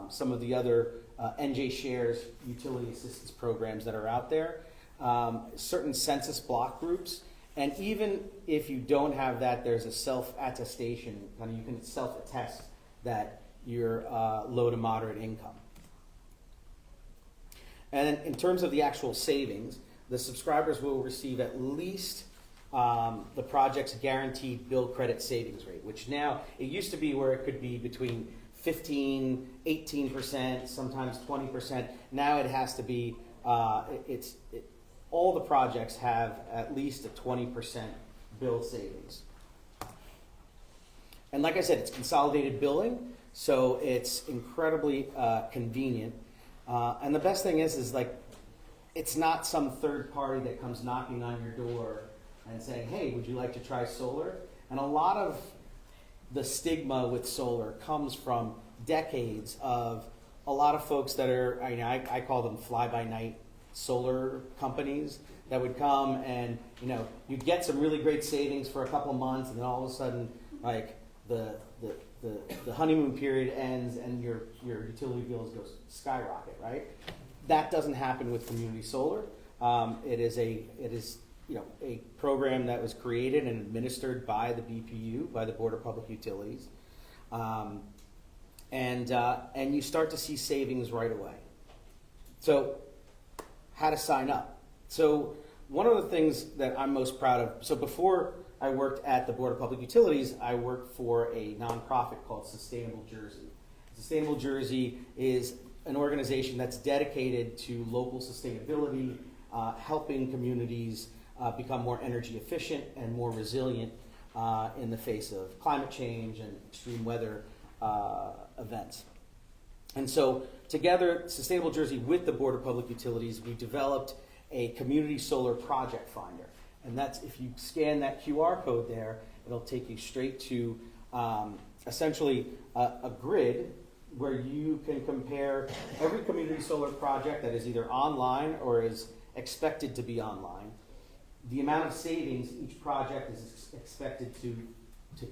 some of the other NJ Shares utility assistance programs that are out there. certain census block groups. And even if you don't have that, there's a self-attestation, kind of you can self-attest that you're low to moderate income. And in terms of the actual savings, the subscribers will receive at least the project's guaranteed bill credit savings rate, which now, it used to be where it could be between 15, 18%, sometimes 20%. Now it has to be, all the projects have at least a 20% bill savings. And like I said, it's consolidated billing, so it's incredibly convenient. And the best thing is like, it's not some third party that comes knocking on your door and saying, hey, would you like to try solar? And a lot of the stigma with solar comes from decades of a lot of folks that are, I call them fly-by-night solar companies that would come and, you'd get some really great savings for a couple of months, and then all of a sudden, like, the honeymoon period ends and your utility bills go skyrocket, right? That doesn't happen with community solar. It is a program that was created and administered by the BPU, by the Board of Public Utilities, and you start to see savings right away. So, how to sign up? So, one of the things that I'm most proud of. So before I worked at the Board of Public Utilities, I worked for a nonprofit called Sustainable Jersey. Sustainable Jersey is an organization that's dedicated to local sustainability, helping communities become more energy efficient and more resilient in the face of climate change and extreme weather events. And so together, Sustainable Jersey with the Board of Public Utilities, we developed a community solar project finder. And that's, if you scan that QR code there, it'll take you straight to essentially a grid where you can compare every community solar project that is either online or is expected to be online, the amount of savings each project is expected to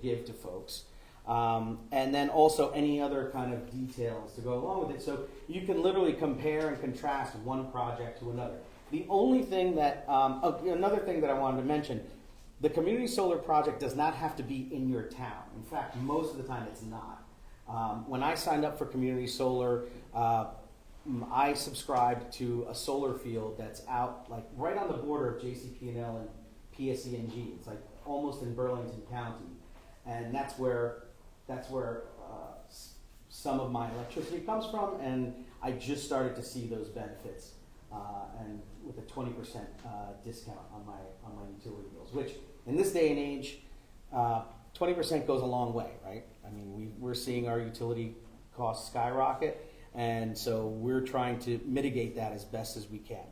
give to folks, and then also any other kind of details to go along with it. So you can literally compare and contrast one project to another. The only thing that, another thing that I wanted to mention, the community solar project does not have to be in your town. In fact, most of the time it's not. When I signed up for community solar, I subscribed to a solar field that's out like right on the border of JCP&L and PSENG. It's like almost in Burlington County, and that's where some of my electricity comes from. And I just started to see those benefits, and with a 20% discount on my utility bills, which in this day and age, 20% goes a long way, right? I mean, we're seeing our utility costs skyrocket, and so we're trying to mitigate that as best as we can.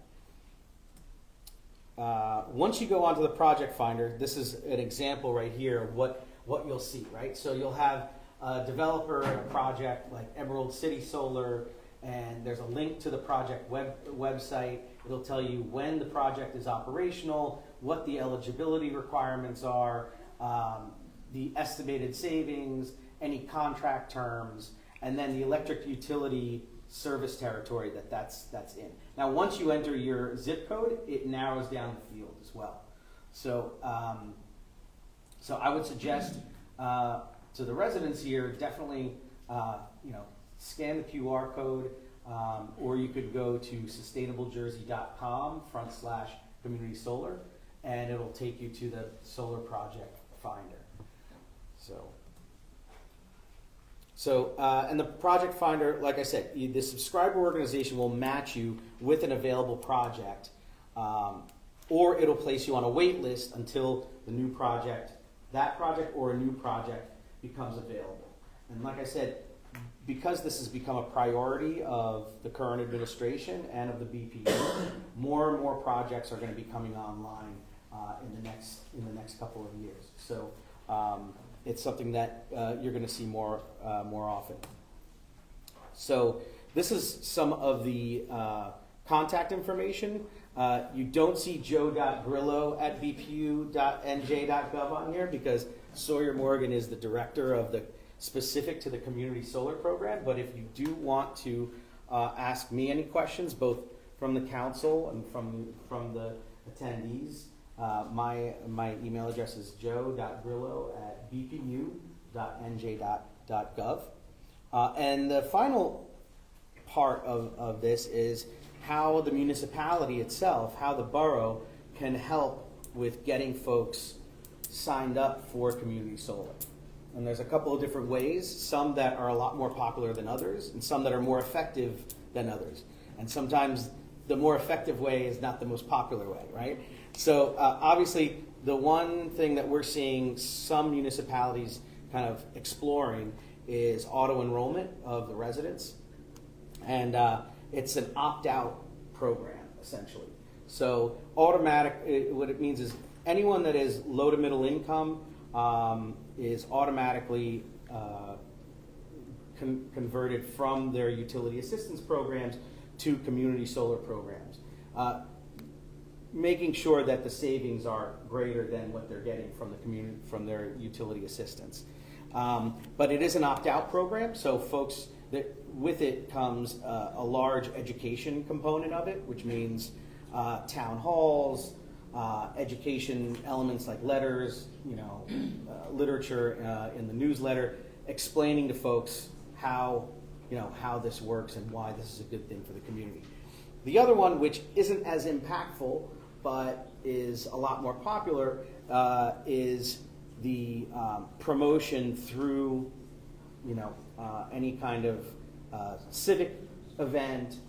Once you go onto the project finder, this is an example right here of what you'll see, right? So you'll have a developer and a project like Emerald City Solar, and there's a link to the project website. It'll tell you when the project is operational, what the eligibility requirements are, the estimated savings, any contract terms, and then the electric utility service territory that's in. Now, once you enter your zip code, it narrows down the field as well. So, so I would suggest to the residents here, definitely, scan the QR code, or you could go to sustainablejersey.com/community solar, and it'll take you to the solar project finder. And the project finder, like I said, the subscriber organization will match you with an available project, or it'll place you on a wait list until the new project, that project or a new project becomes available. And like I said, because this has become a priority of the current administration and of the BPU, more and more projects are going to be coming online in the next couple of years. So it's something that you're going to see more often. So this is some of the contact information. You don't see joe.grillo@bpu.nj.gov on here because Sawyer Morgan is the director of the specific to the community solar program. But if you do want to ask me any questions, both from the council and from the attendees. My email address is joe.grillo@bpu.nj.gov. And the final part of this is how the municipality itself, how the borough can help with getting folks signed up for community solar. And there's a couple of different ways, some that are a lot more popular than others, and some that are more effective than others. And sometimes the more effective way is not the most popular way, right? So obviously, the one thing that we're seeing some municipalities kind of exploring is auto enrollment of the residents. And it's an opt-out program, essentially. So what it means is anyone that is low to middle income is automatically converted from their utility assistance programs to community solar programs, making sure that the savings are greater than what they're getting from the community, from their utility assistance. But it is an opt-out program, so folks, with it comes a large education component of it, which means town halls, education elements like letters, literature in the newsletter, explaining to folks how this works and why this is a good thing for the community. The other one, which isn't as impactful but is a lot more popular, is the promotion through any kind of civic event,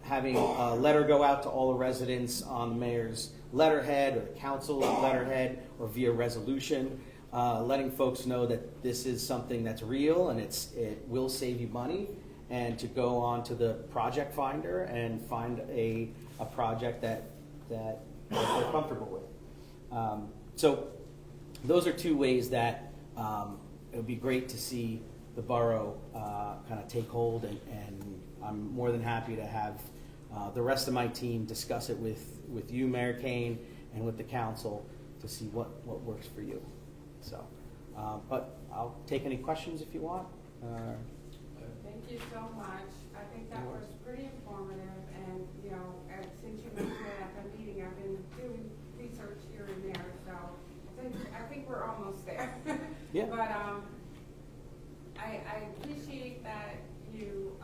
having a letter go out to all the residents on the mayor's letterhead or the council letterhead or via resolution, letting folks know that this is something that's real and it will save you money, and to go on to the project finder and find a project that they're comfortable with. So those are two ways that it would be great to see the borough kind of take hold, and I'm more than happy to have the rest of my team discuss it with you, Mayor Kane, and with the council to see what works for you. So, but I'll take any questions if you want. Thank you so much. I think that was pretty informative, and since you mentioned it at the meeting, I've been doing research here and there, so I think we're almost there. Yeah. But I appreciate that you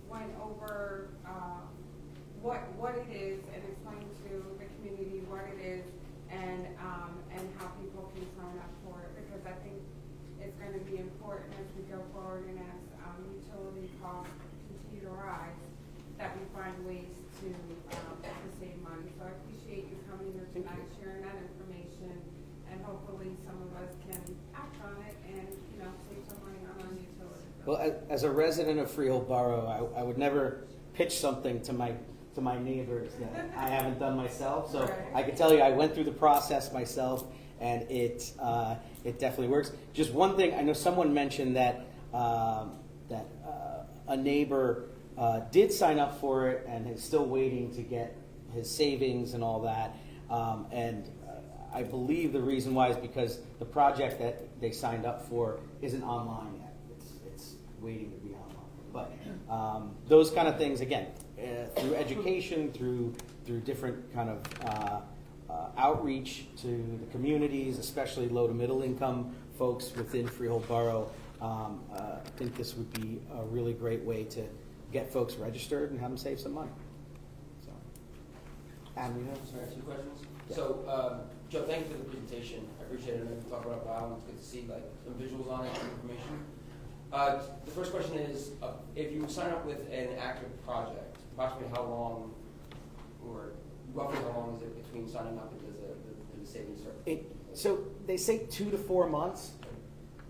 went over what it is and explained to the community what it is and how people can sign up for it, because I think it's going to be important as we go forward and as utility costs continue to rise, that we find ways to save money. So I appreciate you coming here tonight, sharing that information, and hopefully some of us can act on it and save some money on our utility bills. Well, as a resident of Freehold Borough, I would never pitch something to my neighbors that I haven't done myself. So right. I can tell you, I went through the process myself, and it definitely works. Just one thing, I know someone mentioned that a neighbor did sign up for it and is still waiting to get his savings and all that. I believe the reason why is because the project that they signed up for isn't online yet. It's waiting to be online. But those kind of things, again, through education, through different kind of outreach to the communities, especially low to middle income folks within Freehold Borough, I think this would be a really great way to get folks registered and have them save some money. So, Adam, you have Sorry, 2 questions. Yeah. So, Joe, thank you for the presentation. I appreciate it. I know we talked about it for a while. It's good to see some visuals on it and information. The first question is, if you sign up with an active project, approximately how long, or roughly how long is it between signing up and the savings start? So they say 2 to 4 months,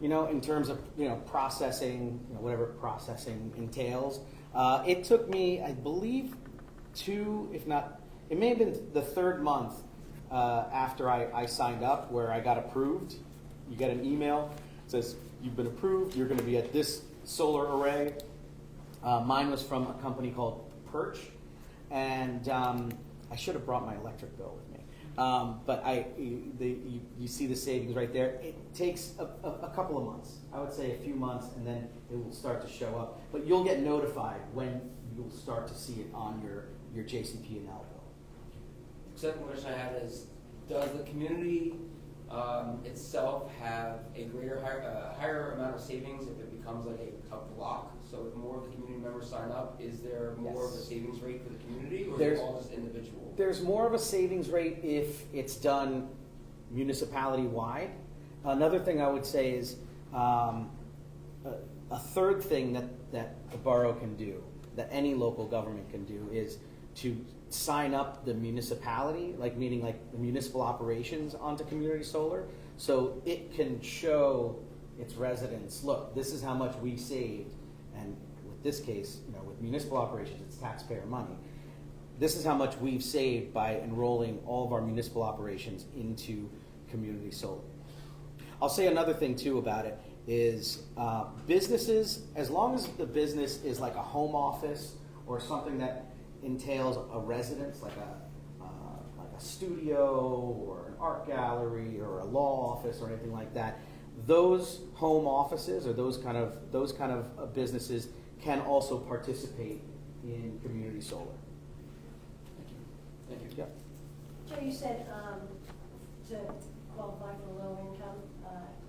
in terms of, processing, whatever processing entails. It took me, I believe, 2, if not, it may have been the 3rd month after I signed up where I got approved. You get an email, it says, you've been approved, you're going to be at this solar array. Mine was from a company called Perch, and I should have brought my electric bill with me. But you see the savings right there. It takes a couple of months. I would say a few months, and then it will start to show up. But you'll get notified when you you'll start to see it on your JCP&L bill. Second question I have is, does the community itself have a higher amount of savings if it becomes like a block? So if more of the community members sign up, is there more of a savings rate for the community, or is it all just individual? There's more of a savings rate if it's done municipality-wide. Another thing I would say is a third thing that the borough can do, that any local government can do, is to sign up the municipality, meaning the municipal operations onto community solar, so it can show its residents, look, this is how much we saved, and with this case, with municipal operations, it's taxpayer money. This is how much we've saved by enrolling all of our municipal operations into community solar. I'll say another thing too about it is businesses, as long as the business is like a home office or something that entails a residence, like a studio or an art gallery or a law office or anything like that, those home offices or those kind of businesses can also participate in community solar. Thank you. Yeah. Joe, you said to qualify for low income,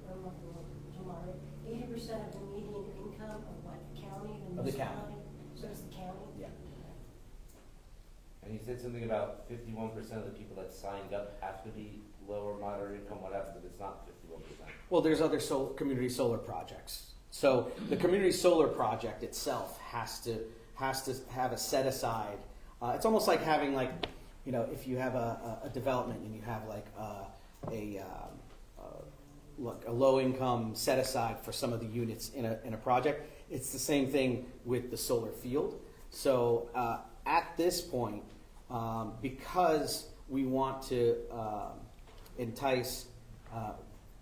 or moderate, 80% of the median income of what county? Of the county. So it's the county? Yeah. And you said something about 51% of the people that signed up have to be low or moderate income. What happens if it's not 51%? Well, there's other community solar projects. So the community solar project itself has to have a set aside. It's almost like having if you have a development and you have a low income set aside for some of the units in a project. It's the same thing with the solar field. So at this point, because we want to entice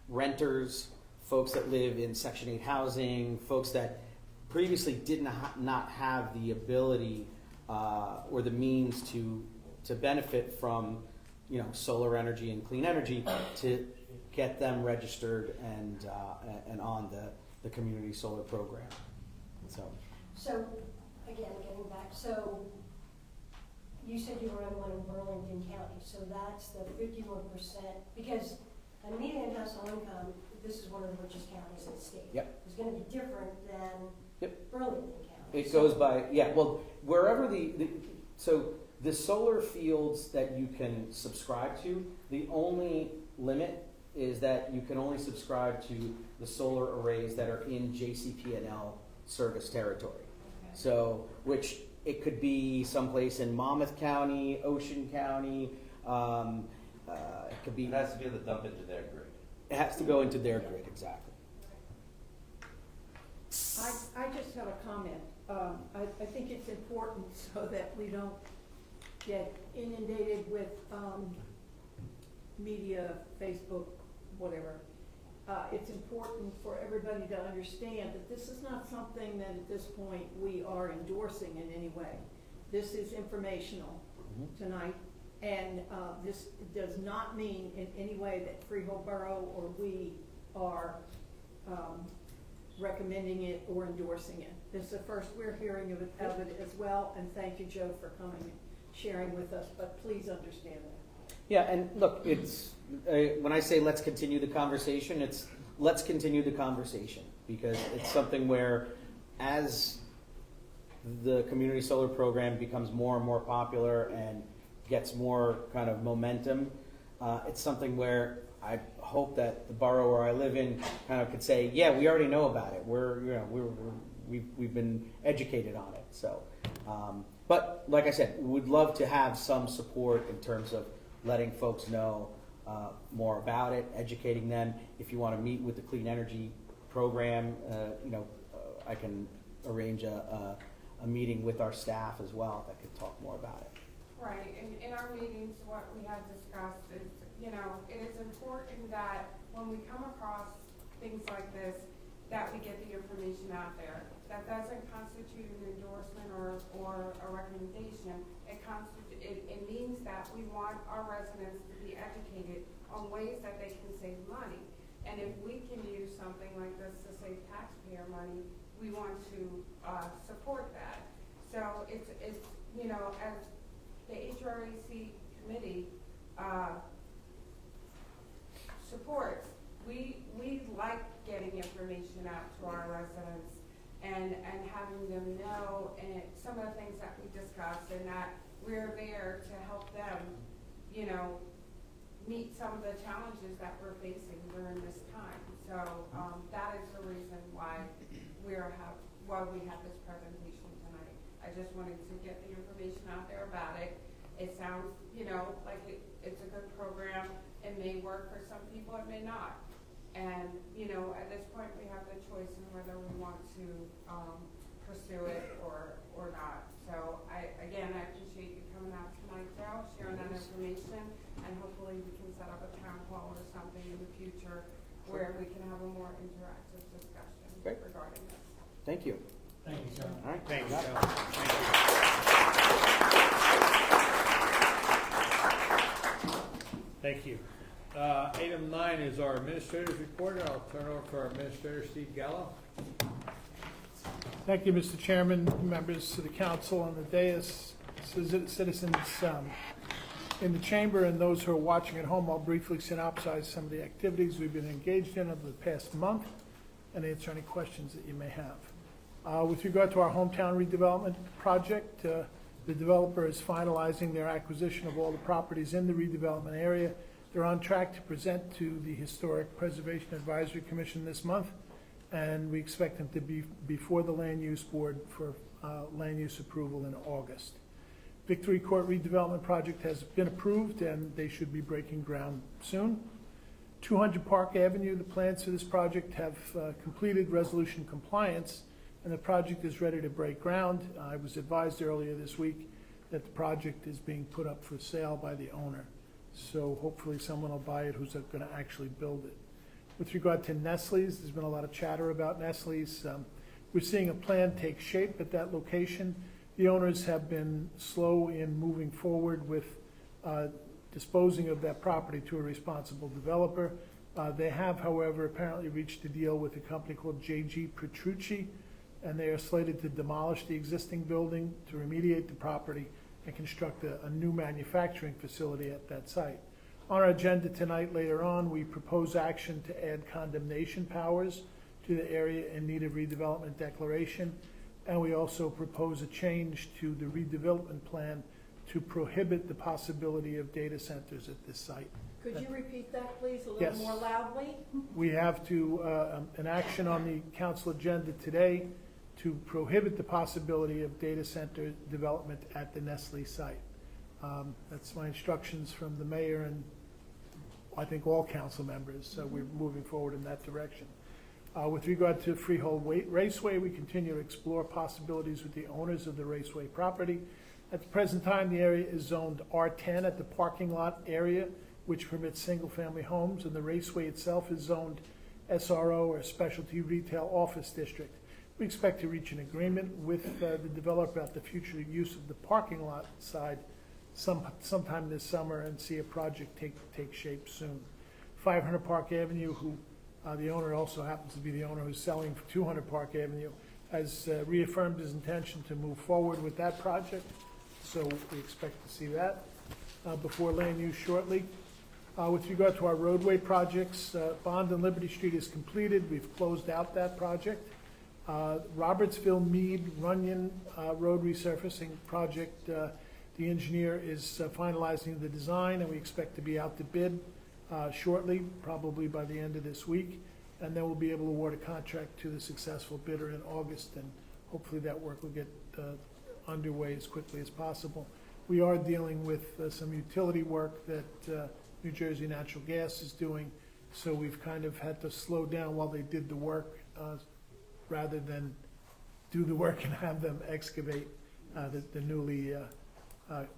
renters, folks that live in Section 8 housing, folks that previously did not have the ability or the means to benefit from solar energy and clean energy, to get them registered and on the community solar program. So again, getting back, so you said you were on one in Burlington County, so that's the 51%, because a median household income, this is one of the richest counties in the state. Yep. It's going to be different than Burlington County. It goes by, wherever so the solar fields that you can subscribe to, the only limit is that you can only subscribe to the solar arrays that are in JCP&L service territory. Okay. So, which it could be someplace in Monmouth County, Ocean County, it could be... It has to be able to dump into their grid. It has to go into their grid, exactly. I just have a comment. I think it's important so that we don't get inundated with media, Facebook, whatever. It's important for everybody to understand that this is not something that at this point we are endorsing in any way. This is informational tonight, and this does not mean in any way that Freehold Borough or we are recommending it or endorsing it. This is the first we're hearing of it as well, and thank you, Joe, for coming and sharing with us, but please understand that. Yeah, and look, it's when I say let's continue the conversation, it's let's continue the conversation, because it's something where as the community solar program becomes more and more popular and gets more kind of momentum, it's something where I hope that the borough where I live in kind of could say, yeah, we already know about it. We've been educated on it. So, but like I said, we'd love to have some support in terms of letting folks know more about it, educating them. If you want to meet with the clean energy program, I can arrange a meeting with our staff as well that could talk more about it. Right, and in our meetings, what we had discussed is, it is important that when we come across things like this, that we get the information out there. That doesn't constitute an endorsement or a recommendation. It means that we want our residents to be educated on ways that they can save money. And if we can use something like this to save taxpayer money, we want to support that. So it's, you know, as the HRAC committee, supports, we like getting information out to our residents and having them know and some of the things that we discussed, and that we're there to help them, you know, meet some of the challenges that we're facing during this time. So that is the reason why we have this presentation tonight. I just wanted to get the information out there about it. It sounds, you know, like it's a good program. It may work for some people, it may not. And, you know, at this point, we have the choice in whether we want to pursue it or not. So I appreciate you coming out tonight, Joe, sharing that information, and hopefully we can set up a town hall or something in the future where we can have a more interactive discussion regarding this. Thank you. Thank you, Joe. All right. Thank you, got it. Joe. Thank you. Item 9 is our administrator's report. I'll turn over to our administrator, Steve Gallo. Thank you, Mr. Chairman, members of the council on the dais, citizens in the chamber, and those who are watching at home. I'll briefly synopsize some of the activities we've been engaged in over the past month and answer any questions that you may have. With regard to our hometown redevelopment project, the developer is finalizing their acquisition of all the properties in the redevelopment area. They're on track to present to the Historic Preservation Advisory Commission this month, and we expect them to be before the Land Use Board for land use approval in August. Victory Court redevelopment project has been approved, and they should be breaking ground soon. 200 Park Avenue, the plans for this project have completed resolution compliance, and the project is ready to break ground. I was advised earlier this week that the project is being put up for sale by the owner. So hopefully someone will buy it who's going to actually build it. With regard to Nestle's, there's been a lot of chatter about Nestle's. We're seeing a plan take shape at that location. The owners have been slow in moving forward with disposing of that property to a responsible developer. They have, however, apparently reached a deal with a company called J.G. Petrucci, and they are slated to demolish the existing building, to remediate the property, and construct a new manufacturing facility at that site. On our agenda tonight, later on, we propose action to add condemnation powers to the area in need of redevelopment declaration, and we also propose a change to the redevelopment plan to prohibit the possibility of data centers at this site. Could you repeat that, please, a little Yes. more loudly? We have to, an action on the council agenda today to prohibit the possibility of data center development at the Nestle site. That's my instructions from the mayor and I think all council members, so we're moving forward in that direction. With regard to Freehold Raceway, we continue to explore possibilities with the owners of the Raceway property. At the present time, the area is zoned R10 at the parking lot area, which permits single-family homes, and the Raceway itself is zoned SRO, or Specialty Retail Office District. We expect to reach an agreement with the developer about the future use of the parking lot side sometime this summer and see a project take shape soon. 500 Park Avenue, who the owner also happens to be the owner who's selling 200 Park Avenue, has reaffirmed his intention to move forward with that project, so we expect to see that before land use shortly. With regard to our roadway projects, Bond and Liberty Street is completed. We've closed out that project. Robertsville Mead Runyon Road resurfacing project, the engineer is finalizing the design, and we expect to be out to bid shortly, probably by the end of this week, and then we'll be able to award a contract to the successful bidder in August, and hopefully that work will get underway as quickly as possible. We are dealing with some utility work that New Jersey Natural Gas is doing, so we've kind of had to slow down while they did the work rather than do the work and have them excavate the newly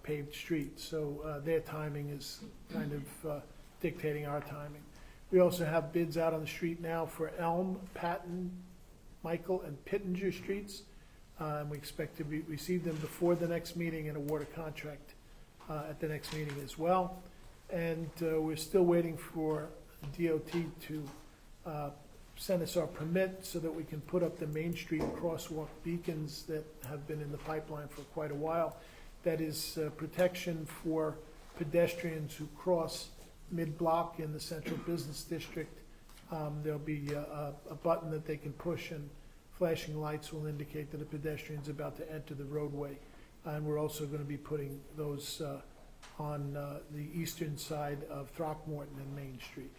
paved street. So their timing is kind of dictating our timing. We also have bids out on the street now for Elm, Patton, Michael, and Pittenger streets. And we expect to receive them before the next meeting and award a contract at the next meeting as well. And we're still waiting for DOT to sent us our permit so that we can put up the Main Street crosswalk beacons that have been in the pipeline for quite a while. That is protection for pedestrians who cross mid-block in the central business district. There'll be a button that they can push, and flashing lights will indicate that a pedestrian's about to enter the roadway. And we're also going to be putting those on the eastern side of Throckmorton and Main Street.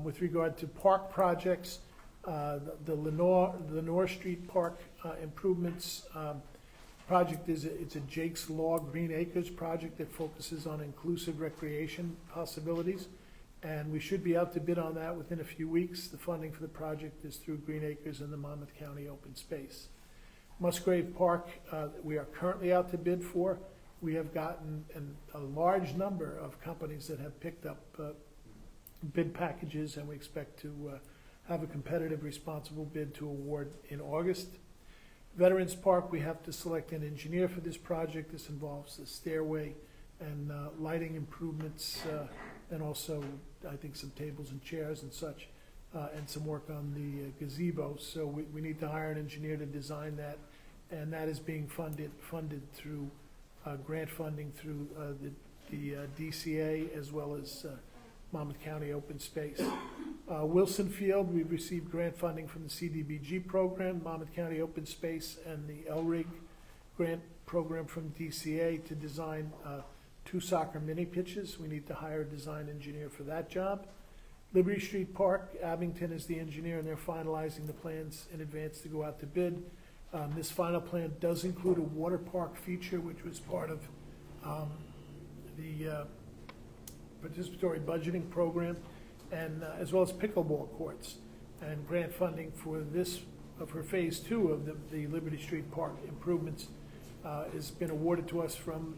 With regard to park projects, the Lenore Street Park improvements project it's a Jake's Law Green Acres project that focuses on inclusive recreation possibilities, and we should be out to bid on that within a few weeks. The funding for the project is through Green Acres and the Monmouth County Open Space. Musgrave Park, we are currently out to bid for. We have gotten a large number of companies that have picked up bid packages, and we expect to have a competitive, responsible bid to award in August. Veterans Park, we have to select an engineer for this project. This involves the stairway and lighting improvements, and also, I think, some tables and chairs and such, and some work on the gazebo. So we need to hire an engineer to design that, and that is being funded through grant funding through the DCA as well as Monmouth County Open Space. Wilson Field, we've received grant funding from the CDBG program, Monmouth County Open Space, and the LRIG grant program from DCA to design 2 soccer mini pitches. We need to hire a design engineer for that job. Liberty Street Park, Abington is the engineer, and they're finalizing the plans in advance to go out to bid. This final plan does include a water park feature, which was part of the participatory budgeting program, and as well as pickleball courts. And grant funding for phase 2 of the Liberty Street Park improvements has been awarded to us from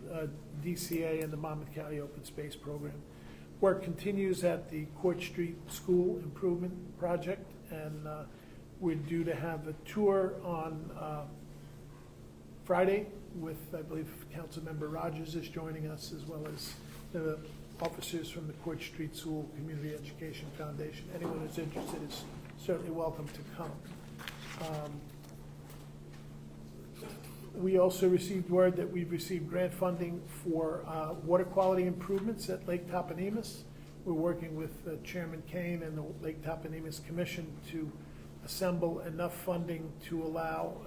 DCA and the Monmouth County Open Space Program. Work continues at the Court Street School Improvement Project, and we're due to have a tour on Friday with, I believe, Councilmember Rogers is joining us, as well as the officers from the Court Street School Community Education Foundation. Anyone who's interested is certainly welcome to come. We also received word that we've received grant funding for water quality improvements at Lake Toponimus. We're working with Chairman Kane and the Lake Toponimus Commission to assemble enough funding to allow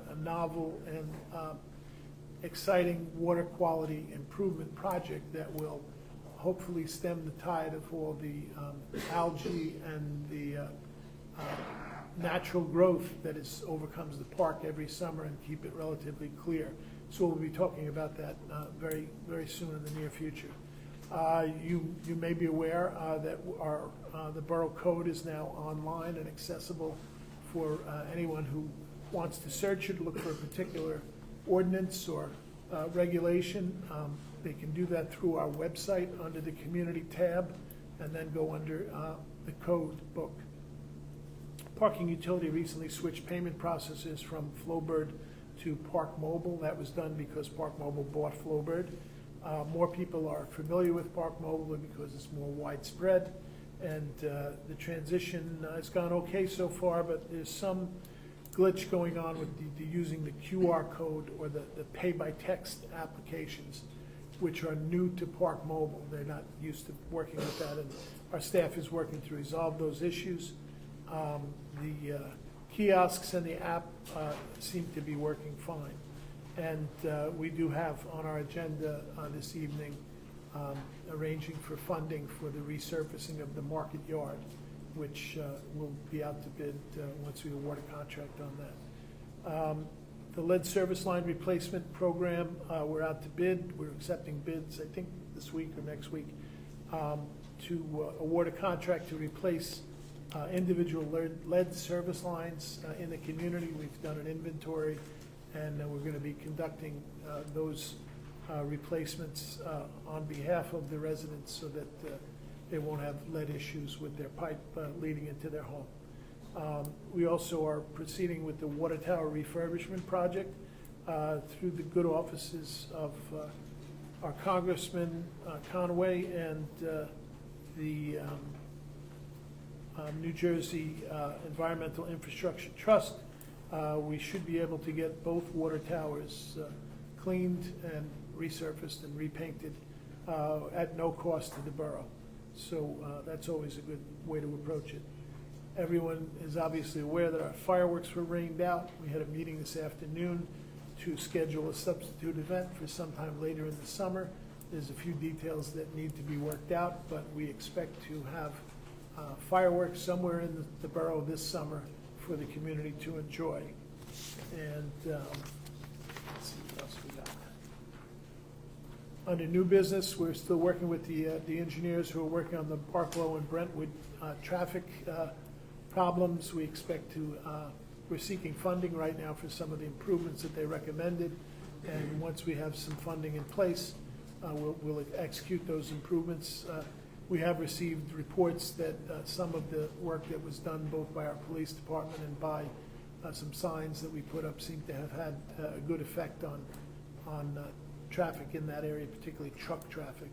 a novel and exciting water quality improvement project that will hopefully stem the tide of all the algae and the natural growth that overcomes the park every summer and keep it relatively clear. So we'll be talking about that very, very soon in the near future. You may be aware that the Borough Code is now online and accessible for anyone who wants to search it, look for a particular ordinance or regulation. They can do that through our website under the Community tab, and then go under the Code book. Parking Utility recently switched payment processes from Flowbird to Park Mobile. That was done because Park Mobile bought Flowbird. More people are familiar with Park Mobile because it's more widespread, and the transition has gone okay so far, but there's some glitch going on with using the QR code or the pay-by-text applications, which are new to Park Mobile. They're not used to working with that, and our staff is working to resolve those issues. The kiosks and the app seem to be working fine. And we do have on our agenda this evening arranging for funding for the resurfacing of the Market Yard, which will be out to bid once we award a contract on that. The lead service line replacement program, we're out to bid. We're accepting bids, I think, this week or next week, to award a contract to replace individual lead service lines in the community. We've done an inventory, and we're going to be conducting those replacements on behalf of the residents so that they won't have lead issues with their pipe leading into their home. We also are proceeding with the water tower refurbishment project through the good offices of our Congressman Conway and the New Jersey Environmental Infrastructure Trust, we should be able to get both water towers cleaned and resurfaced and repainted at no cost to the borough. So that's always a good way to approach it. Everyone is obviously aware that our fireworks were rained out. We had a meeting this afternoon to schedule a substitute event for sometime later in the summer. There's a few details that need to be worked out, but we expect to have fireworks somewhere in the borough this summer for the community to enjoy. And let's see what else we got. Under new business, we're still working with the engineers who are working on the Barklow and Brentwood traffic problems. We expect to, we're seeking funding right now for some of the improvements that they recommended. And once we have some funding in place, we'll execute those improvements. We have received reports that some of the work that was done both by our police department and by some signs that we put up seem to have had a good effect on traffic in that area, particularly truck traffic.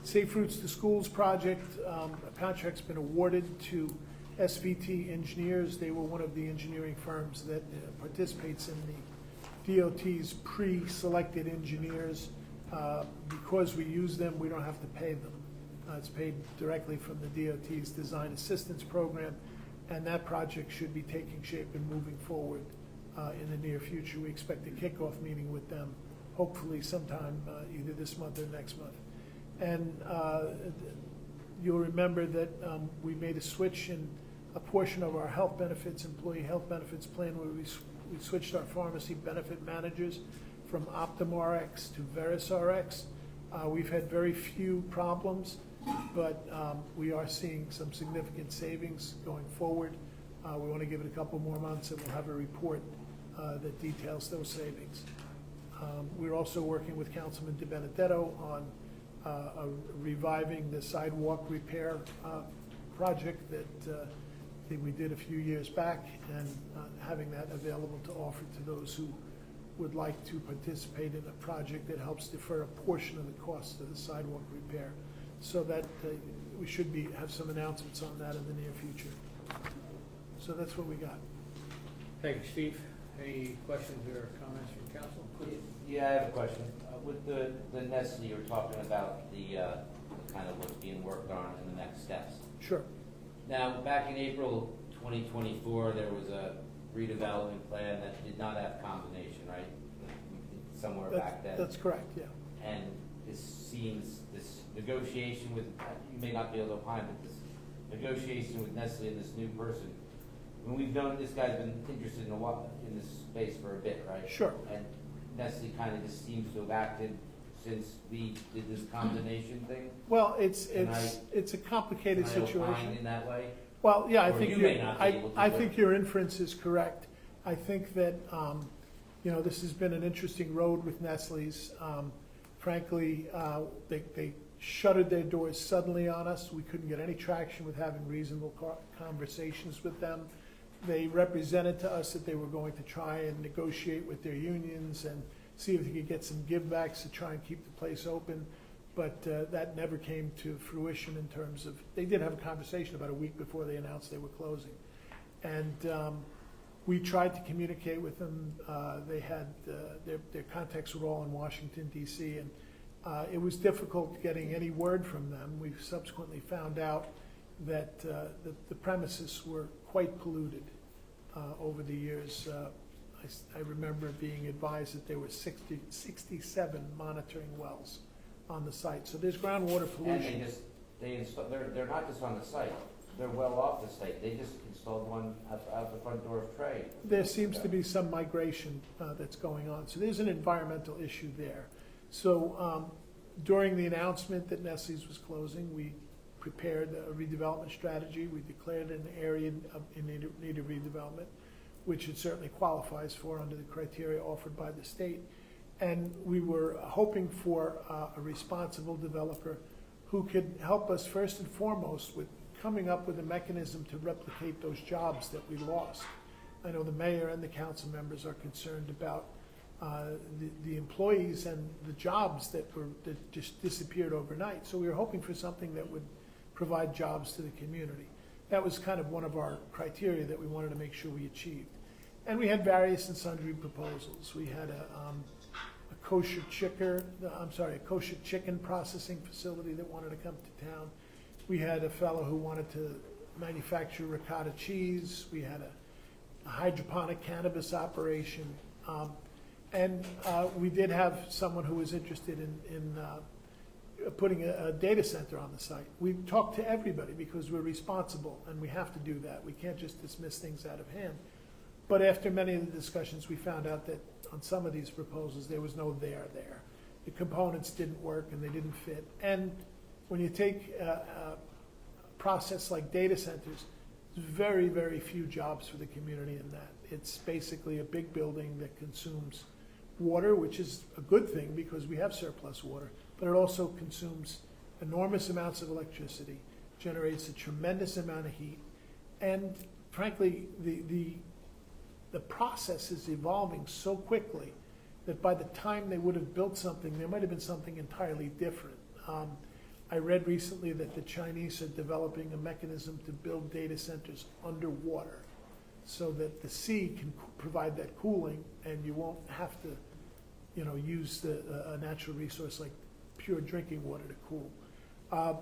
Safe Routes to Schools project, a contract's been awarded to SVT Engineers. They were one of the engineering firms that participates in the DOT's pre-selected engineers. Because we use them, we don't have to pay them. It's paid directly from the DOT's Design Assistance Program, and that project should be taking shape and moving forward in the near future. We expect a kickoff meeting with them, hopefully sometime either this month or next month. And you'll remember that we made a switch in a portion of our health benefits, employee health benefits plan, where we switched our pharmacy benefit managers from OptumRx to VerisRx. We've had very few problems, but we are seeing some significant savings going forward. We want to give it a couple more months and we'll have a report that details those savings. We're also working with Councilman DiBenedetto on reviving the sidewalk repair project that we did a few years back, and having that available to offer to those who would like to participate in a project that helps defer a portion of the cost of the sidewalk repair. So that we should have some announcements on that in the near future. So that's what we got. Thank you, Steve. Any questions or comments from council? Yeah, I have a question. With the Nestle, you were talking about the kind of what's being worked on and the next steps. Sure. Now, back in April 2024, there was a redevelopment plan that did not have combination, right? Somewhere back then. That's correct, yeah. And this negotiation with, you may not be able to opine, but this negotiation with Nestle and this new person, when we've known this guy's been interested in this space for a bit, right? Sure. And Nestle kind of just seems to have acted since we did this combination thing. Well, it's a complicated Can I opine situation. in that way? Well, yeah, I think your inference is correct. I think that this has been an interesting road with Nestle's. Frankly, they shuttered their doors suddenly on us. We couldn't get any traction with having reasonable conversations with them. They represented to us that they were going to try and negotiate with their unions and see if they could get some givebacks to try and keep the place open. But that never came to fruition in terms of, they did have a conversation about a week before they announced they were closing. And we tried to communicate with them. They had, their contacts were all in Washington, D.C., and it was difficult getting any word from them. We've subsequently found out that the premises were quite polluted over the years. I remember being advised that there were 67 monitoring wells on the site. So there's groundwater pollution. And they're not just on the site, they're well off the site. They just installed one out the front door of Trey. There seems to be some migration that's going on. So there's an environmental issue there. So during the announcement that Nestle's was closing, we prepared a redevelopment strategy. We declared an area in need of redevelopment, which it certainly qualifies for under the criteria offered by the state. And we were hoping for a responsible developer who could help us first and foremost with coming up with a mechanism to replicate those jobs that we lost. I know the mayor and the council members are concerned about the employees and the jobs that just disappeared overnight. So we were hoping for something that would provide jobs to the community. that was kind of one of our criteria that we wanted to make sure we achieved. And we had various and sundry proposals. We had a kosher chicken processing facility that wanted to come to town. We had a fellow who wanted to manufacture ricotta cheese. We had a hydroponic cannabis operation. And we did have someone who was interested in putting a data center on the site. We talked to everybody because we're responsible and we have to do that. We can't just dismiss things out of hand. But after many of the discussions, we found out that on some of these proposals, there was no there there. The components didn't work and they didn't fit. And when you take a process like data centers, there's very, very few jobs for the community in that. It's basically a big building that consumes water, which is a good thing because we have surplus water, but it also consumes enormous amounts of electricity, generates a tremendous amount of heat, and frankly, the process is evolving so quickly that by the time they would have built something, there might have been something entirely different. I read recently that the Chinese are developing a mechanism to build data centers underwater so that the sea can provide that cooling and you won't have to, use a natural resource like pure drinking water to cool.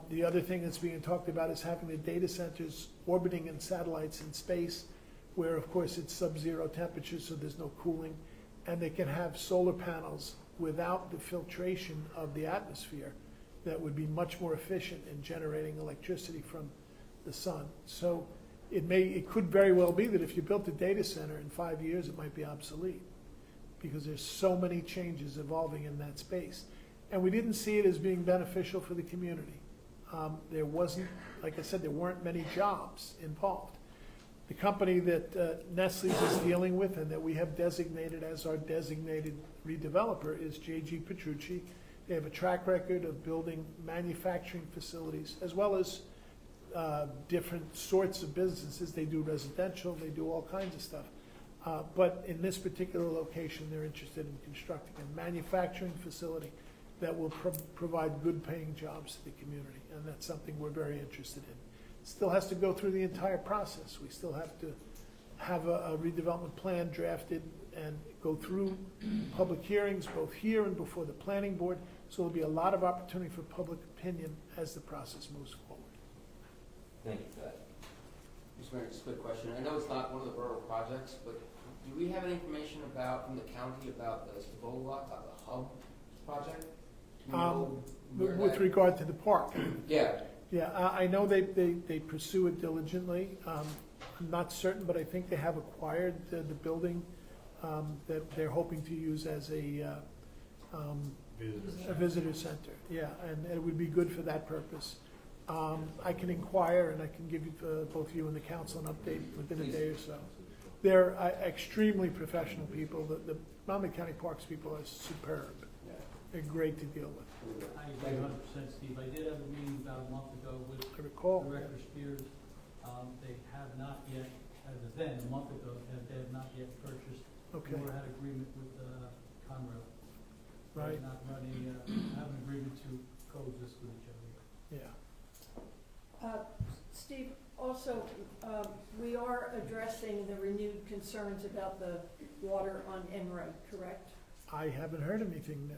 The other thing that's being talked about is having the data centers orbiting in satellites in space, where of course it's sub-zero temperatures, so there's no cooling, and they can have solar panels without the filtration of the atmosphere that would be much more efficient in generating electricity from the sun. So it could very well be that if you built a data center in 5 years, it might be obsolete because there's so many changes evolving in that space. And we didn't see it as being beneficial for the community. There wasn't, like I said, there weren't many jobs involved. The company that Nestle's is dealing with and that we have designated as our designated redeveloper is J.G. Petrucci. They have a track record of building manufacturing facilities as well as different sorts of businesses. They do residential, they do all kinds of stuff. But in this particular location, they're interested in constructing a manufacturing facility that will provide good paying jobs to the community. And that's something we're very interested in. Still has to go through the entire process. We still have to have a redevelopment plan drafted and go through public hearings, both here and before the planning board. So there'll be a lot of opportunity for public opinion as the process moves forward. Thank you for that. Mr. Mayor, just a quick question. I know it's not one of the borough projects, but do we have any information from the county about the Stavola, the hub project? Do you know where With that- regard to the park. Yeah. Yeah, I know they pursue it diligently. I'm not certain, but I think they have acquired the building that they're hoping to use as a visitor center. Yeah, and it would be good for that purpose. I can inquire and I can give you, both you and the council an update within a day or so. They're extremely professional people. The Monmouth County Parks people are superb. They're great to deal with. I agree 100%, Steve. I did have a meeting about a month ago with I recall. Director Spears. They have not yet, as of then, a month ago, they have not yet purchased Okay. nor had agreement with Conrail. Right. They're not running, have an agreement to coexist with each other. Yeah. Steve, also, we are addressing the renewed concerns about the water on Enright, correct? I haven't heard anything new.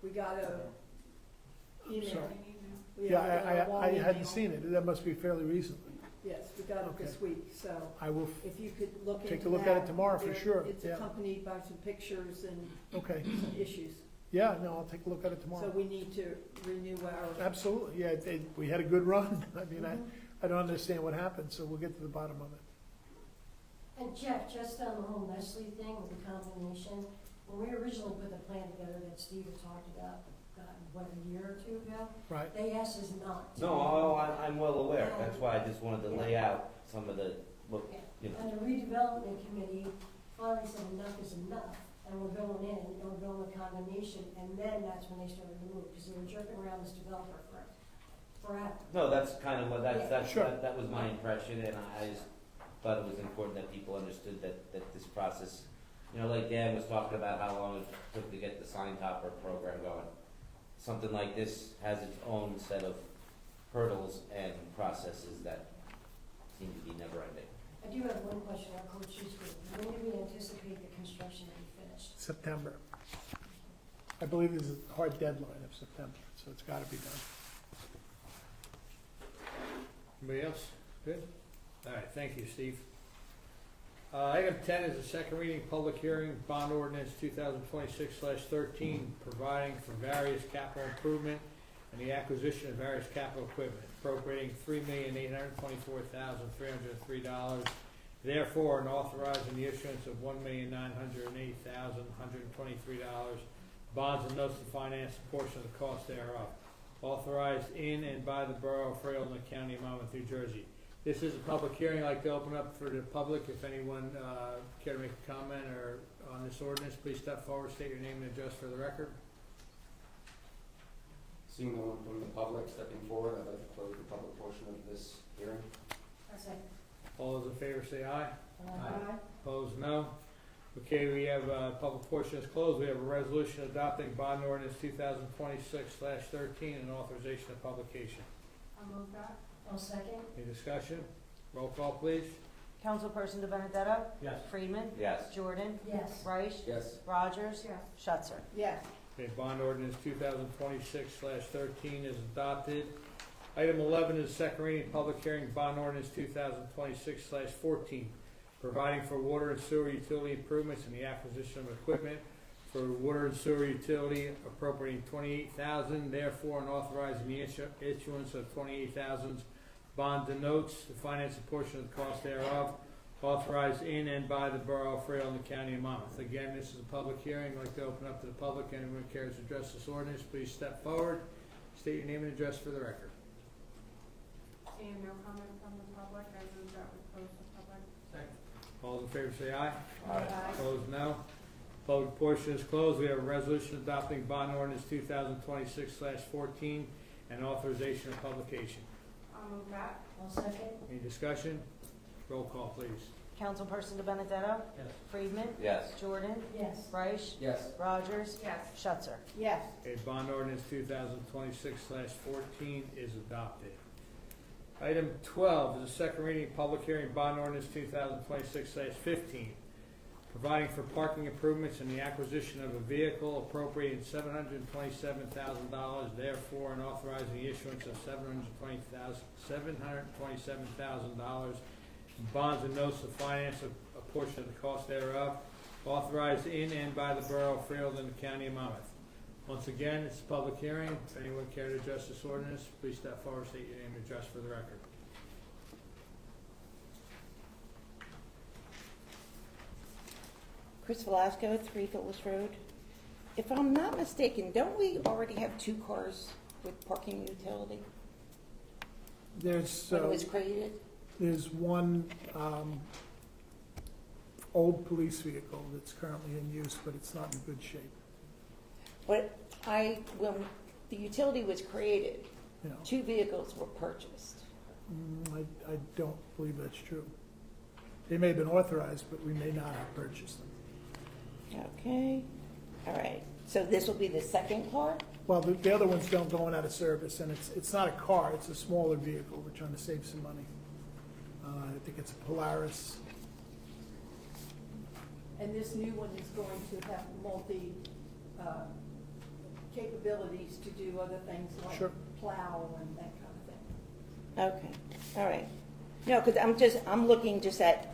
We got a email. sorry. We Yeah, got a long I hadn't email. seen it. That must be fairly recently. Yes, we got it this Okay. week, so I will, if you could look into that. Take a look at it tomorrow for There- sure, It's yeah. accompanied by some pictures and okay. some issues. Yeah, no, I'll take a look at it So tomorrow. we need to renew our. Absolutely, yeah, we had a good run. I mean, Mhm. I don't understand what happened, so we'll get to the bottom of it. And Jeff, just on the whole Nestle thing with the combination, when we originally put the plan together that Steve had talked about, a year or two ago, Right. they asked us not to. No, I'm well aware. That's why I just wanted to lay out some of the, you know. And the redevelopment committee finally said enough is enough, and we're going in, and we're going with condemnation, and then that's when they started to move, because they were jerking around this developer forever. No, that's kind of what, Sure. that was my impression, and I just thought it was important that people understood that this process, you know, like Dan was talking about how long it took to get the sign topper program going. Something like this has its own set of hurdles and processes that seem to be never ending. I do have one question on Coach Street. When do we anticipate the construction to be finished? September. I believe there's a hard deadline of September, so it's gotta be done. Anybody else? Good? All right, thank you, Steve. Item 10 is a second reading, public hearing, bond ordinance 2026/13, providing for various capital improvement and the acquisition of various capital equipment, appropriating $3,824,303, therefore, and authorizing the issuance of $1,980,123 bonds and notes to finance a portion of the cost thereof, authorized in and by the Borough of Freehold and the County of Monmouth, New Jersey. This is a public hearing. I'd like to open up for the public. If anyone care to make a comment or on this ordinance, please step forward, state your name and address for the record. Seeing no one from the public stepping forward, I'd like to close the public portion of this hearing. I'll second. All those in favor say aye. Aye. Opposed, no. Okay, we have, public portion is closed. We have a resolution adopting bond ordinance 2026/13 and authorization of publication. I'll move that. I'll second. Any discussion? Roll call, please. Councilperson De Benedetto? Yes. Friedman? Yes. Jordan? Yes. Reich? Yes. Rogers? Yes. Schuster? Yes. Okay, bond ordinance 2026/13 is adopted. Item 11 is second reading, public hearing, bond ordinance 2026/14, providing for water and sewer utility improvements and the acquisition of equipment for water and sewer utility, appropriating $28,000, therefore, and authorizing the issuance of $28,000 bonds and notes to finance a portion of the cost thereof, authorized in and by the Borough of Freehold and the County of Monmouth. Again, this is a public hearing. I'd like to open up to the public. Anyone who cares to address this ordinance, please step forward. State your name and address for the record. Seeing no comment from the public, I move that we close the public. All in favor say aye. Aye. Opposed, no. Public portion is closed. We have a resolution adopting bond ordinance 2026/14 and authorization of publication. I'll move that. I'll second. Any discussion? Roll call, please. Councilperson De Benedetto? Yes. Friedman? Yes. Jordan? Yes. Reich? Yes. Rogers? Yes. Schuster? Yes. Okay, bond ordinance 2026/14 is adopted. Item 12 is a second reading, public hearing, bond ordinance 2026/15, providing for parking improvements and the acquisition of a vehicle, appropriating $727,000, therefore, and authorizing the issuance of $727,000 in bonds and notes to finance a portion of the cost thereof, authorized in and by the Borough of Freehold and the County of Monmouth. Once again, it's a public hearing. If anyone care to address this ordinance, please step forward, state your name and address for the record. Chris Velasco, 3 Phyllis Road. If I'm not mistaken, don't we already have 2 cars with parking utility There's, when it was created? there's one old police vehicle that's currently in use, but it's not in good shape. But when the utility was created, You know, 2 vehicles were purchased. I don't believe that's true. They may have been authorized, but we may not have purchased them. Okay, all right. So this will be the second car? Well, the other ones don't go out of service, and it's not a car, it's a smaller vehicle. We're trying to save some money. I think it's a Polaris. And this new one is going to have capabilities to do other things like Sure. plow and that kind of thing. Okay, all right. No, because I'm looking just at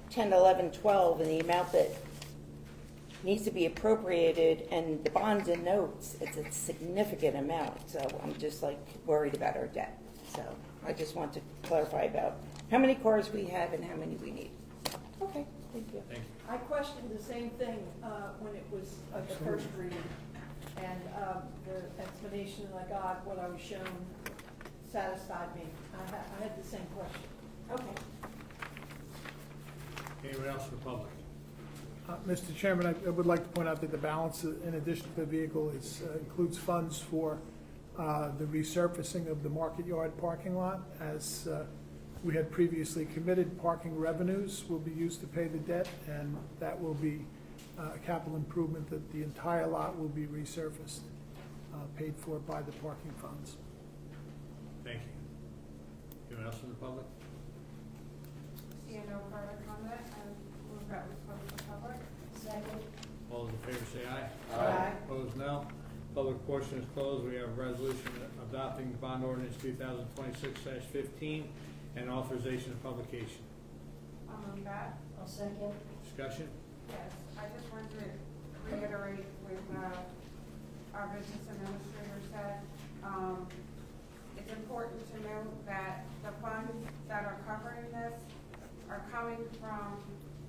10, 11, 12, and the amount that needs to be appropriated, and the bonds and notes, it's a significant amount, so I'm just like worried about our debt. So I just want to clarify about how many cars we have and how many we need. Okay, thank you. Thank you. I questioned the same thing when it was the first reading, and the explanation that I got, what I was shown, satisfied me. I had the same question. Okay. Anyone else from the public? Mr. Chairman, I would like to point out that the balance, in addition to the vehicle, includes funds for the resurfacing of the Market Yard parking lot. As we had previously committed, parking revenues will be used to pay the debt, and that will be a capital improvement that the entire lot will be resurfaced, paid for by the parking funds. Thank you. Anyone else from the public? seeing no further comment, and move that we close the public. Second. All those in favor say aye. Aye. Opposed, no. Public portion is closed. We have a resolution adopting bond ordinance 2026-15 and authorization of publication. I'll move that. I'll second. Discussion? Yes, I just wanted to reiterate with our business administrator said, it's important to note that the funds that are covering this are coming from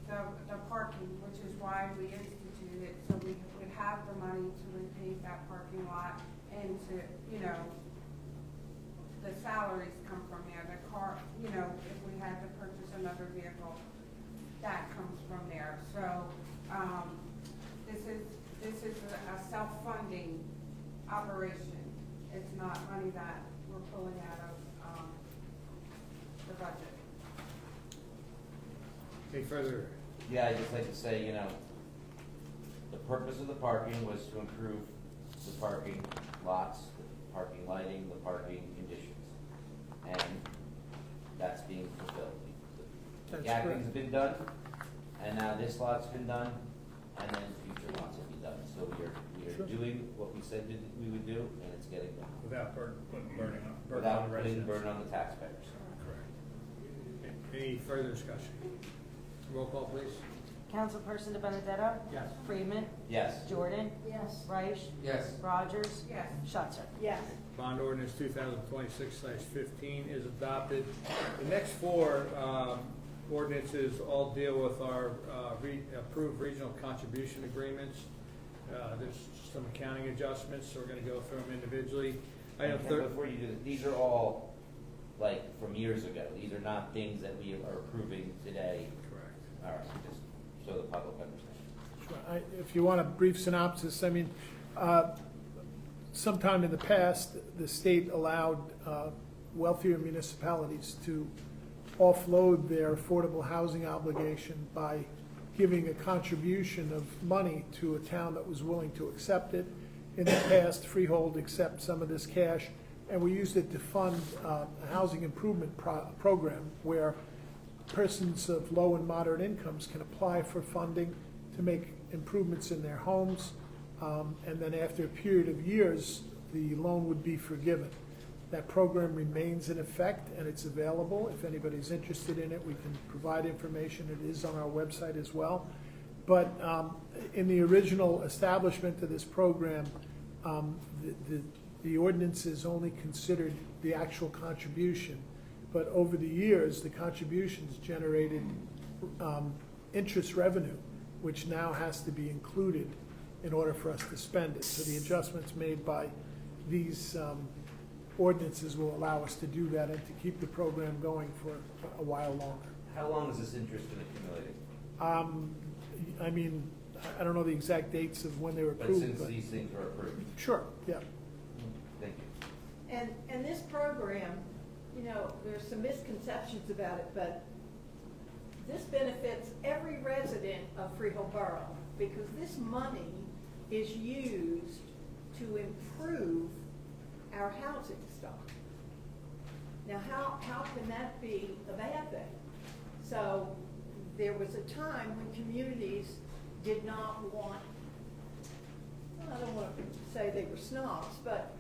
the parking, which is why we instituted it, so we would have the money to repave that parking lot and to, you know, the salaries come from there, the car, you know, if we had to purchase another vehicle, that comes from there. So, this is a self-funding operation. It's not money that we're pulling out of, the budget. Any further? Yeah, I'd just like to say, you know, the purpose of the parking was to improve the parking lots, the parking lighting, the parking conditions. And that's being fulfilled. The That's gapping's correct. been done, and now this lot's been done, and then future lots will be done. So we are Sure. doing what we said we would do, and it's getting done. Without burning on the Without putting residents. burden on the taxpayers. Correct. Any further discussion? Roll call, please. Councilperson De Benedetto? Yes. Freeman? Yes. Jordan? Yes. Reich? Yes. Rogers? Yes. Schuster? Yes. Bond ordinance 2026-15 is adopted. The next four ordinances all deal with our approved regional contribution agreements. There's some accounting adjustments, so we're going to go through them individually. And before you do that, these are all like from years ago. These are not things that we are approving today. Correct. All right, just so the public understands. Sure. If you want a brief synopsis, I mean, sometime in the past, the state allowed wealthier municipalities to offload their affordable housing obligation by giving a contribution of money to a town that was willing to accept it. In the past, Freehold accepts some of this cash, and we used it to fund a housing improvement program where persons of low and moderate incomes can apply for funding to make improvements in their homes, and then after a period of years, the loan would be forgiven. That program remains in effect, and it's available. If anybody's interested in it, we can provide information. It is on our website as well. But in the original establishment of this program, the ordinances only considered the actual contribution. But over the years, the contributions generated interest revenue, which now has to be included in order for us to spend it. So the adjustments made by these ordinances will allow us to do that and to keep the program going for a while longer. How long has this interest been accumulating? I mean, I don't know the exact dates of when they were But approved. since these things were approved? Sure, yeah. Thank you. And this program, you know, there's some misconceptions about it, but this benefits every resident of Freehold Borough because this money is used to improve our housing stock. Now, how can that be a bad thing? So there was a time when communities did not want, well, I don't want to say they were snobs, but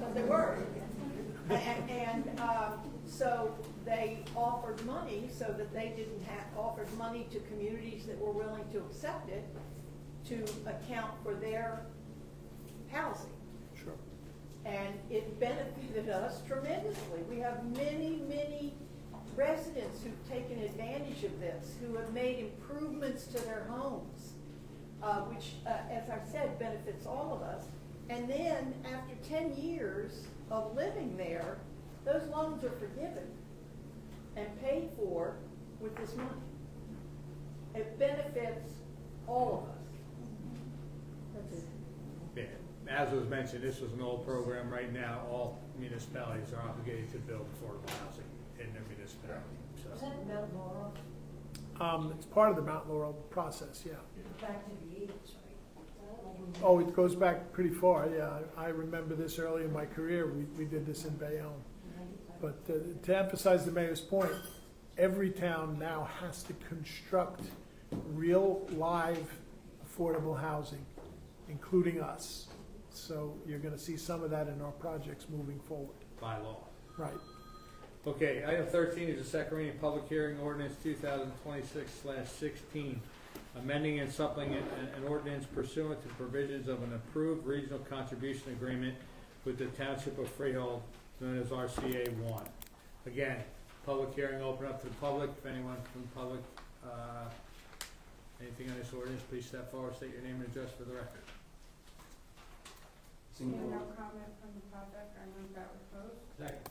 but they were. So they offered money so that they didn't have, offered money to communities that were willing to accept it to account for their housing. Sure. And it benefited us tremendously. We have many, many residents who've taken advantage of this, who have made improvements to their homes, which, as I said, benefits all of us. And then after 10 years of living there, those loans are forgiven and paid for with this money. It benefits all of us. That's it. Yeah. As was mentioned, this was an old program. Right now, all municipalities are obligated to build affordable housing in their municipality. Was So. that Mount Laurel? It's part of the Mount Laurel process, yeah. Back to the 80s, right? Oh, it goes back pretty far, yeah. I remember this early in my career. We did this in Bayonne. But to emphasize the mayor's point, every town now has to construct real, live, affordable housing, including us. So you're gonna see some of that in our projects moving forward. By law. Right. Okay, item 13 is a second reading public hearing ordinance 2026/16, amending and supplementing an ordinance pursuant to provisions of an approved regional contribution agreement with the Township of Freehold, known as RCA 1. Again, public hearing open up to the public. If anyone from the public, anything on this ordinance, please step forward, state your name and address for the record. Seeing no comment from the public, I move that we close. Second.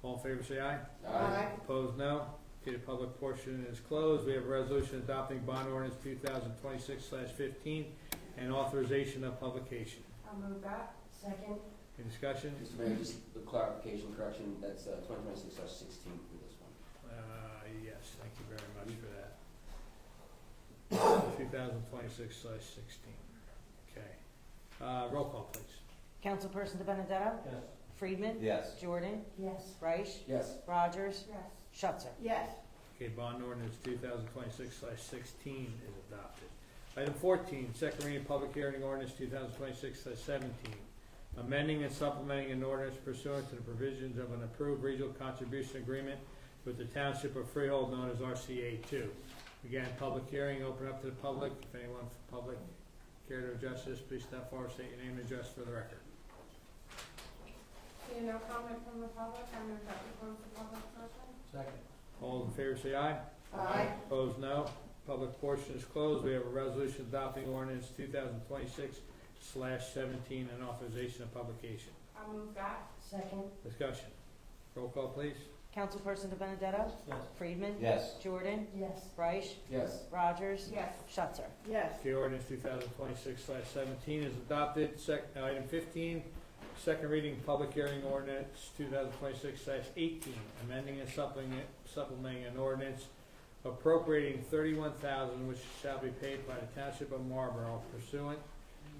All in favor, say aye. Aye. Opposed, no. Okay, the public portion is closed. We have a resolution adopting bond ordinance 2026/15 and authorization of publication. I'll move that. Second. Any discussion? Mr. Mayor, just the clarification, correction, that's 2026/16 for this one. Yes, thank you very much for that. 2026/16. Okay. Roll call, please. Councilperson De Benedetto? Yes. Friedman? Yes. Jordan? Yes. Reich? Yes. Rogers? Yes. Schutzer? Yes. Okay, bond ordinance 2026/16 is adopted. Item 14, second reading public hearing ordinance 2026/17, amending and supplementing an ordinance pursuant to the provisions of an approved regional contribution agreement with the Township of Freehold, known as RCA 2. Again, public hearing, open up to the public. If anyone from the public care to address this, please step forward, state your name and address for the record. Seeing no comment from the public, I move that we close the public portion. Second. All in favor, say aye. Aye. Opposed, no. Public portion is closed. We have a resolution adopting ordinance 2026/17 and authorization of publication. I'll move that. Second. Discussion. Roll call, please. Councilperson De Benedetto? Yes. Friedman? Yes. Jordan? Yes. Reich? Yes. Rogers? Yes. Schutzer? Yes. Okay, ordinance 2026/17 is adopted. Item 15, second reading public hearing ordinance 2026/18, amending and supplementing an ordinance appropriating $31,000 which shall be paid by the Township of Marlborough pursuant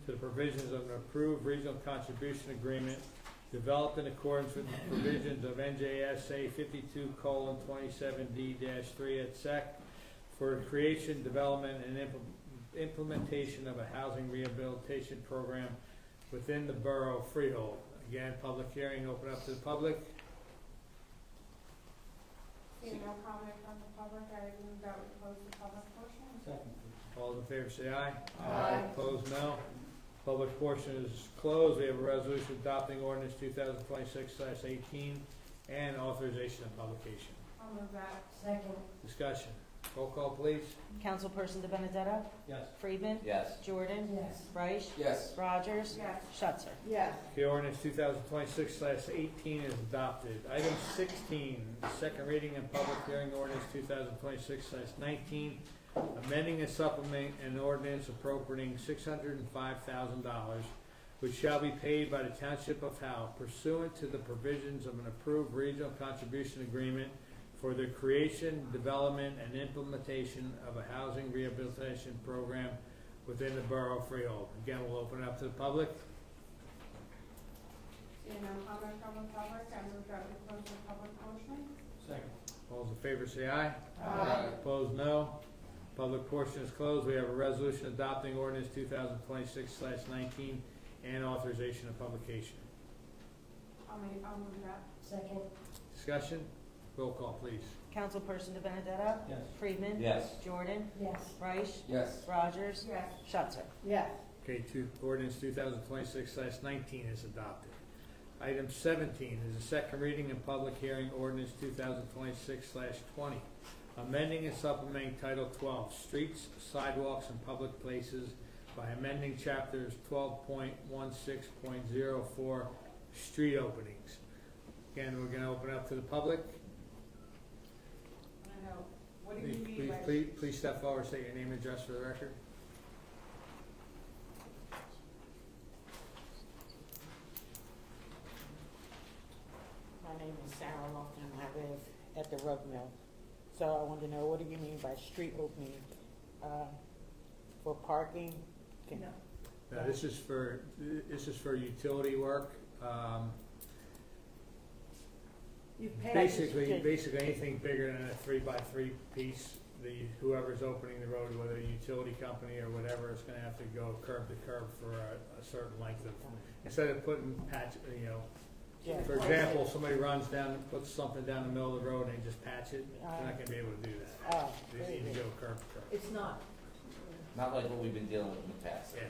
to the provisions of an approved regional contribution agreement developed in accordance with the provisions of NJSA 52:27D-3 et sec. for creation, development, and implementation of a housing rehabilitation program within the borough of Freehold. Again, public hearing open up to the public. Seeing no comment from the public, I move that we close the public portion. Second. All those in favor say aye. Aye. Opposed, no. Public portion is closed. We have a resolution adopting ordinance 2026/18 and authorization of publication. I'll move that. Second. Discussion. Roll call, please. Councilperson De Benedetto? Yes. Friedman? Yes. Jordan? Yes. Reich? Yes. Rogers? Yes. Schutzer? Yes. Okay, ordinance 2026/18 is adopted. Item 16, second reading and public hearing ordinance 2026/19, amending and supplementing an ordinance appropriating $605,000, which shall be paid by the Township of Howe pursuant to the provisions of an approved regional contribution agreement for the creation, development, and implementation of a housing rehabilitation program within the borough of Freehold. Again, we'll open it up to the public. Seeing no comment from the public, I move that we close the public portion. Second. All those in favor say aye. Aye. Opposed, no. Public portion is closed. We have a resolution adopting ordinance 2026/19 and authorization of publication. I'll move that. Second. Discussion? Roll call, please. Councilperson De Benedetto? Yes. Friedman? Yes. Jordan? Yes. Reich? Yes. Rogers? Yes. Schutzer? Yes. Okay, ordinance 2026/19 is adopted. Item 17 is a second reading and public hearing ordinance 2026/20, amending and supplementing Title 12, Streets, Sidewalks, and Public Places by amending chapters 12.16.04, Street Openings. Again, we're going to open up to the public. I know. What do you mean by? Please step forward, state your name and address for the record. My name is Sarah Lofton, I live at the rug mill. So I want to know, what do you mean by street opening? For parking? Can- No. Now, this is for utility work. You've paid. Basically anything bigger than a 3x3 piece, whoever's opening the road, whether a utility company or whatever, is gonna have to go curb to curb for a certain length of, instead of putting patch, Yeah. for example, somebody runs down, puts something down the middle of the road and they just patch it, they're not gonna be able to do that. Oh, They need to go curb to curb. It's not. Not like what we've been dealing with in the past. Yeah,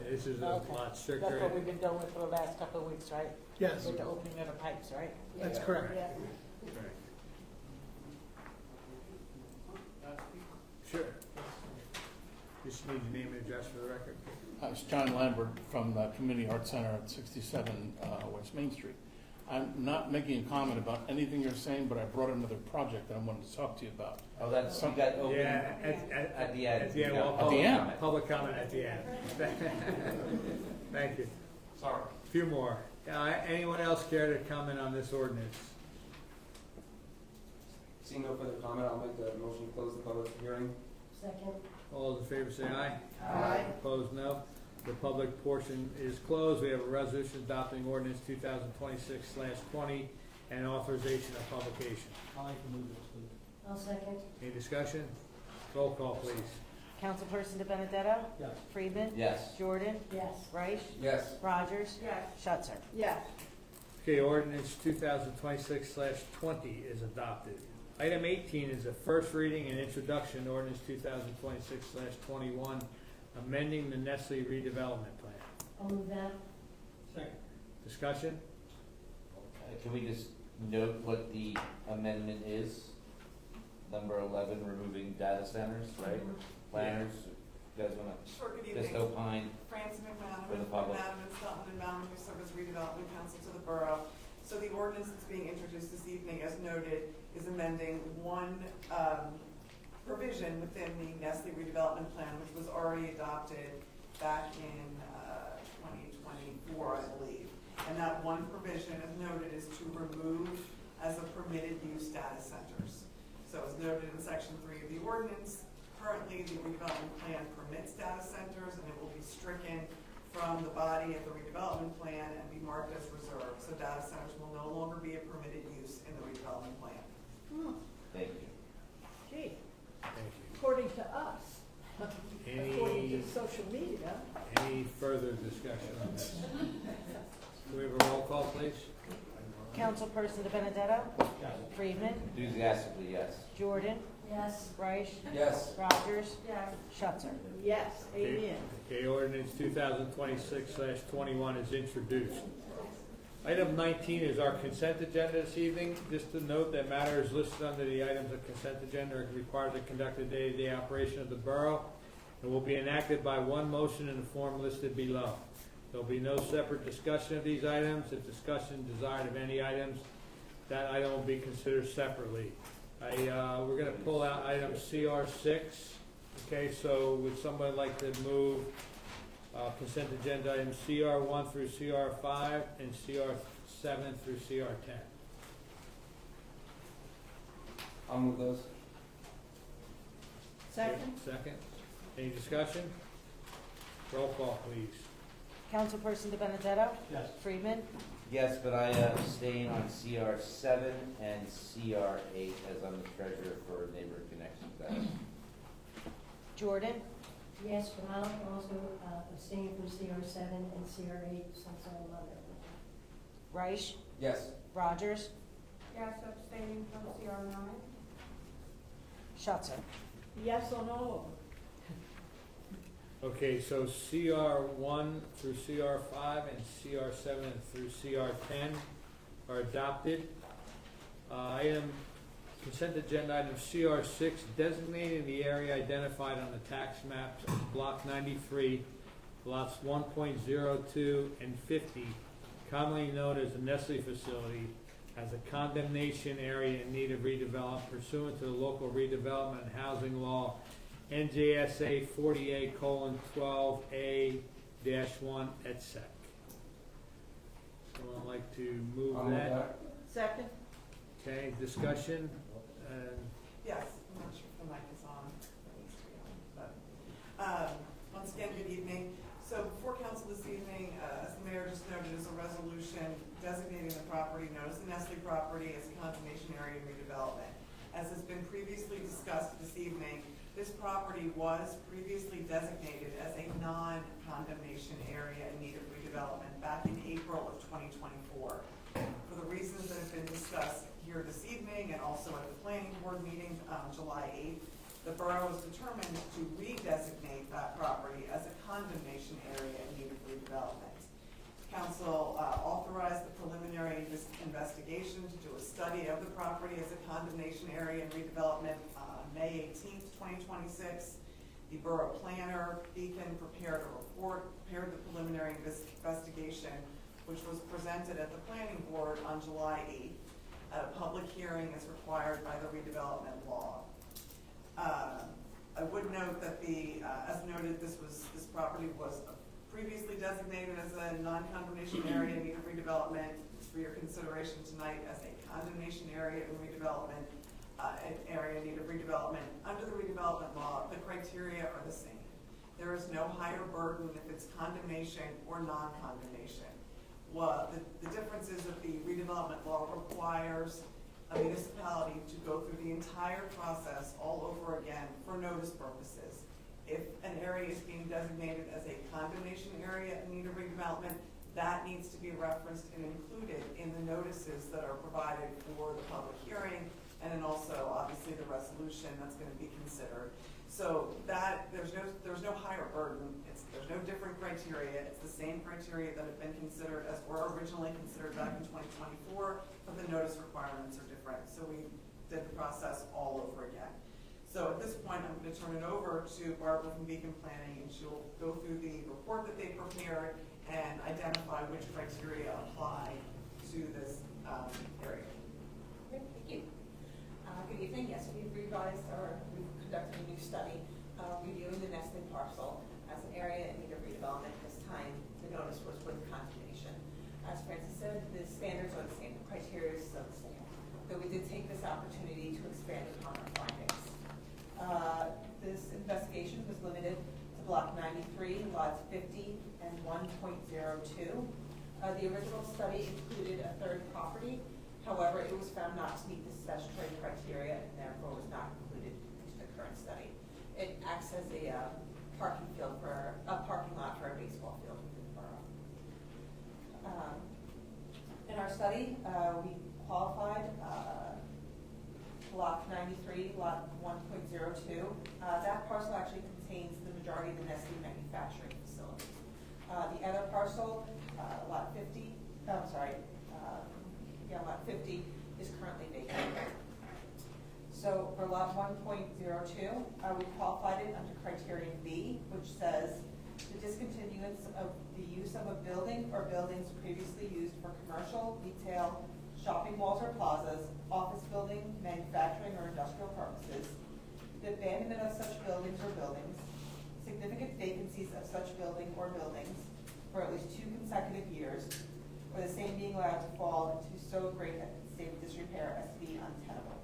this is a Okay. lot That's stricter. what we've been doing for the last couple of weeks, right? Yes, With the opening of the pipes, right? that's correct. Yeah. Right. Sure. Just need your name and address for the record. It's John Lambert from the Community Arts Center at 67 West Main Street. I'm not making a comment about anything you're saying, but I brought another project that I wanted to talk to you about. Oh, that's, you got open Yeah, at the end. At the end, You got well, At the public end. comment. public comment at the end. Thank you. Sorry. Few more. Anyone else care to comment on this ordinance? Seeing no further comment, I'll make the motion to close the public hearing. Second. All those in favor say aye. Aye. Opposed, no. The public portion is closed. We have a resolution adopting ordinance 2026/20 and authorization of publication. I'd like to move this, please. I'll second. Any discussion? Roll call, please. Councilperson De Benedetto? Yes. Friedman? Yes. Jordan? Yes. Reich? Yes. Rogers? Yes. Schuster? Yes. Okay, ordinance 2026/20 is adopted. Item 18 is a first reading and introduction ordinance 2026/21, amending the Nestle redevelopment plan. I'll move that. Second. Discussion? Can we just note what the amendment is? Number 11, removing data centers, right? Planners, you guys wanna Sure, good just evening. opine? Francie McManaman For the from public. Madam and Sutton and Mountain View Service Redevelopment Council to the Borough. So the ordinance that's being introduced this evening, as noted, is amending one provision within the Nestle redevelopment plan, which was already adopted back in 2024, I believe. And that one provision, as noted, is to remove as a permitted use data centers. So as noted in section 3 of the ordinance, currently the redevelopment plan permits data centers, and it will be stricken from the body of the redevelopment plan and be marked as reserved. So data centers will no longer be a permitted use in the redevelopment plan. Thank you. Gee, Thank you. according to us, according to Any, social media. any further discussion on this? Do we have a roll call, please? Councilperson De Benedetto? Yes. Friedman? Enthusiastically, yes. Jordan? Yes. Reich? Yes. Rogers? Yes. Schuster? Yes, amen. Okay, ordinance 2026/21 is introduced. Item 19 is our consent agenda this evening. Just to note that matters listed under the items of consent agenda are required to conduct the day-to-day operation of the borough and will be enacted by one motion in the form listed below. There will be no separate discussion of these items. If discussion desired of any items, that item will be considered separately. We're going to pull out item CR6. Okay, so would somebody like to move consent agenda items CR1 through CR5 and CR7 through CR10? I'll move those. Second? Second. Any discussion? Roll call, please. Councilperson De Benedetto? Yes. Friedman? Yes, but I abstain on CR7 and CR8 as I'm the treasurer for Neighborhood Connections Act. Jordan? Yes, but I'll also abstain from CR7 and CR8 since I'm on it. Reich? Yes. Rogers? Yes, abstaining from CR9. Schuster? Yes on all Okay, so CR1 through CR5 and CR7 through CR10 are adopted. Consent agenda item CR6, designating the area identified on the tax maps as Block 93, lots 1.02 and 50, commonly known as the Nestle facility, as a condemnation area in need of redevelopment pursuant to the local redevelopment and housing law NJSA 48:12A-1 et sec. Someone like to move I'll move that? that. Second? Okay, discussion? Yes, I'm not sure if the mic is on. It needs to be on, but, once again, good evening. So before council this evening, as the mayor just noted, is is a resolution designating the property known as the Nestle property as a condemnation area redevelopment. As has been previously discussed this evening, this property was previously designated as a non-condemnation area in need of redevelopment back in April of 2024. For the reasons that have been discussed here this evening and also at the planning board meeting July 8th, the borough was determined to redesignate that property as a condemnation area in need of redevelopment. Council authorized the preliminary investigation to do a study of the property as a condemnation area and redevelopment May 18th, 2026. The borough planner, Beacon, prepared the preliminary investigation, which was presented at the planning board on July 8th at a public hearing as required by the redevelopment law. I would note that as noted, this property was previously designated as a non-condemnation area in need of redevelopment. It's for your consideration tonight as a condemnation area in redevelopment, an area in need of redevelopment. Under the redevelopment law, the criteria are the same. There is no higher burden if it's condemnation or non-condemnation. The difference is that the redevelopment law requires a municipality to go through the entire process all over again for notice purposes. If an area is being designated as a condemnation area in need of redevelopment, that needs to be referenced and included in the notices that are provided for the public hearing, and then also obviously the resolution that's going to be considered. So that there's no higher burden. There's no different criteria. It's the same criteria that have been considered as were originally considered back in 2024, but the notice requirements are different. So we did the process all over again. So at this point, I'm going to turn it over to Barbara from Beacon Planning, and she'll go through the report that they prepared and identify which criteria apply to this area. Great, thank you. Good evening. Yes, we've conducted a new study reviewing the Nestle parcel as an area in need of redevelopment. This time, the notice was with condemnation. As Francis said, the standards are the same, the criteria is still the same. Though we did take this opportunity to expand upon our findings. This investigation was limited to Block 93, Lots 50 and 1.02. The original study included a third property. However, it was found not to meet the statutory criteria and therefore was not included into the current study. It acts as a parking lot for a baseball field within the borough. In our study, we qualified Block 93, Lot 1.02. That parcel actually contains the majority of the Nestle manufacturing facility. The other parcel, Lot 50, Lot 50 is currently vacant. So for Lot 1.02, we qualified it under criterion B, which says the discontinuance of the use of a building or buildings previously used for commercial, retail, shopping malls or plazas, office building, manufacturing or industrial purposes, the abandonment of such buildings or buildings, significant vacancies of such building or buildings for at least 2 consecutive years, or the same being allowed to fall into so great a state of disrepair as to be untenable.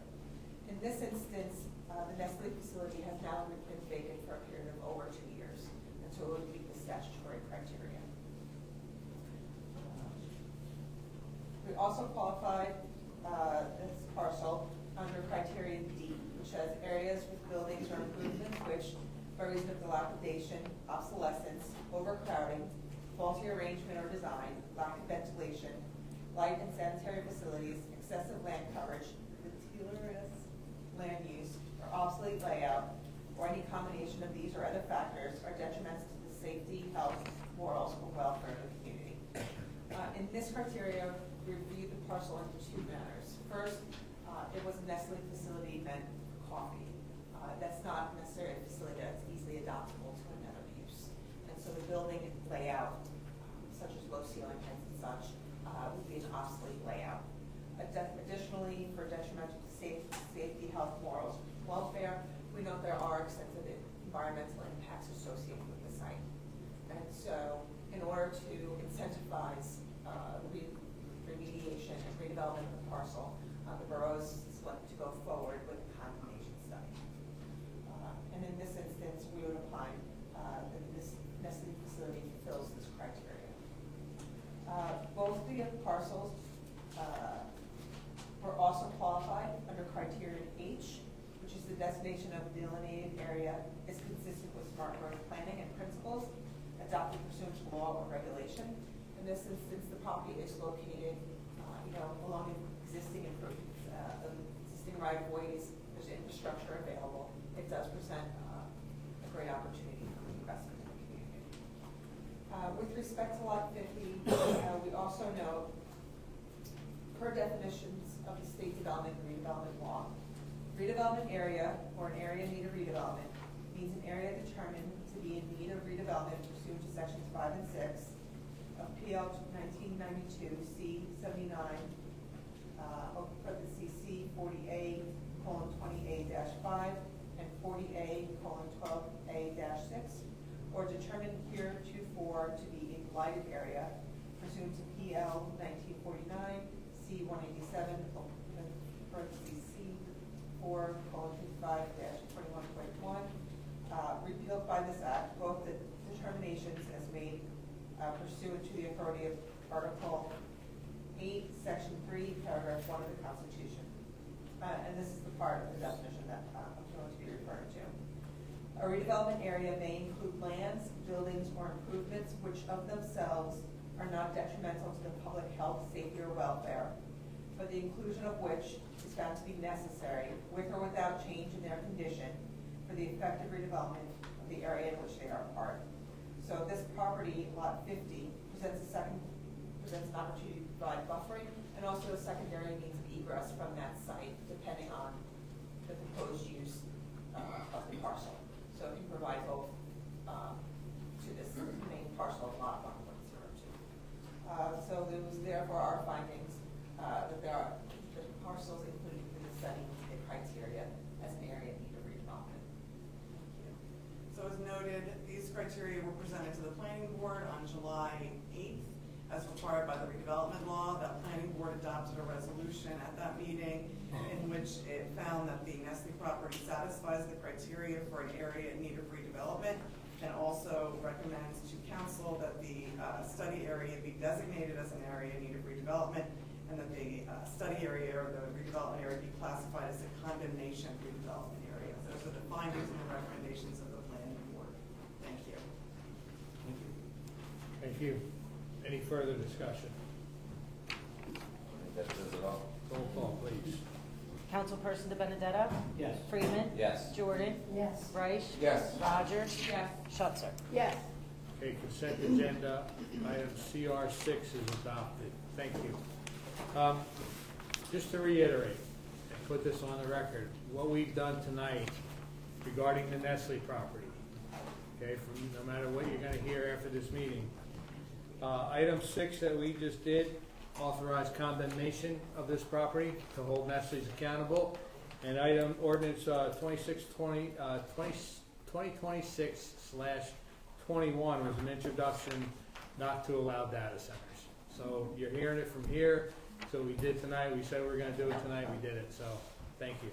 In this instance, the Nestle facility has now been vacant for a period of over 2 years, and so it would meet the statutory criteria. We also qualified this parcel under criterion D, which says areas with buildings or improvements which, by reason of dilapidation, obsolescence, overcrowding, faulty arrangement or design, lack of ventilation, light and sanitary facilities, excessive land coverage, deleterious land use, or obsolete layout, or any combination of these or other factors are detrimental to the safety, health, morals, or welfare of the community. In this criteria, we reviewed the parcel in 2 manners. First, it was a Nestle facility meant for coffee. That's not necessarily a facility that's easily adoptable to another use. And so the building layout, such as low ceiling heights and such, would be an obsolete layout. Additionally, for detrimental to safety, health, morals, welfare, we know there are extensive environmental impacts associated with the site. And so, in order to incentivize remediation and redevelopment of the parcel, the borough is selected to go forward with a condemnation study. And in this instance, we would opine that this Nestle facility fulfills this criteria. previous parcels were also qualified under criterion H, which is the designation of the delineated area is consistent with smart growth planning and principles adopted pursuant to law or regulation. In this instance, the property is located, along existing improvements, existing right-of-ways. There's infrastructure available. It does present a great opportunity for investment in the community. With respect to Lot 50, we also know, per definitions of the State Development and Redevelopment Law, redevelopment area or an area in need of redevelopment means an area determined to be in need of redevelopment pursuant to sections 5 and 6 of PL 1992 C79, C40A:20A-5 and 40A:12A-6, or determined heretofore to be a blighted area pursuant to PL 1949 C187 C4:55-21.1, repealed by this act, both the determinations as made pursuant to the authority of Article 8, Section 3, Paragraph 1 of the Constitution. And this is the part of the definition that I'm going to be referring to. A redevelopment area may include lands, buildings, or improvements which of themselves are not detrimental to the public health, safety, or welfare, but the inclusion of which is found to be necessary, with or without change in their condition, for the effective redevelopment of the area in which they are part. So this property, Lot 50, presents an opportunity to provide buffering and also a secondary means of egress from that site, depending on the proposed use of the parcel. So it can provide both to this main parcel of Lot 1.02. So there was therefore our findings that there are the parcels included in the study meet the criteria as an area in need of redevelopment. So as noted, these criteria were presented to the planning board on July 8th as required by the redevelopment law. That planning board adopted a resolution at that meeting in which it found that the Nestle property satisfies the criteria for an area in need of redevelopment, and also recommends to council that the study area be designated as an area in need of redevelopment, and that the study area or the redevelopment area be classified as a condemnation redevelopment area. Those are the findings and the recommendations of the planning board. Thank you. Thank you. Any further discussion? That says it all. Roll call, please. Councilperson De Benedetto? Yes. Freeman? Yes. Jordan? Yes. Reich? Yes. Rogers? Yes. Schutzer? Yes. Okay, consent agenda, item CR6 is adopted. Thank you. Just to reiterate and put this on the record, what we've done tonight regarding the Nestle property, okay, from no matter what you're gonna hear after this meeting. Item 6 that we just did, authorize condemnation of this property to hold Nestle's accountable. And item ordinance 2026/21 was an introduction not to allow data centers. So you're hearing it from here. So we did tonight. We said we were going to do it tonight. We did it. So thank you.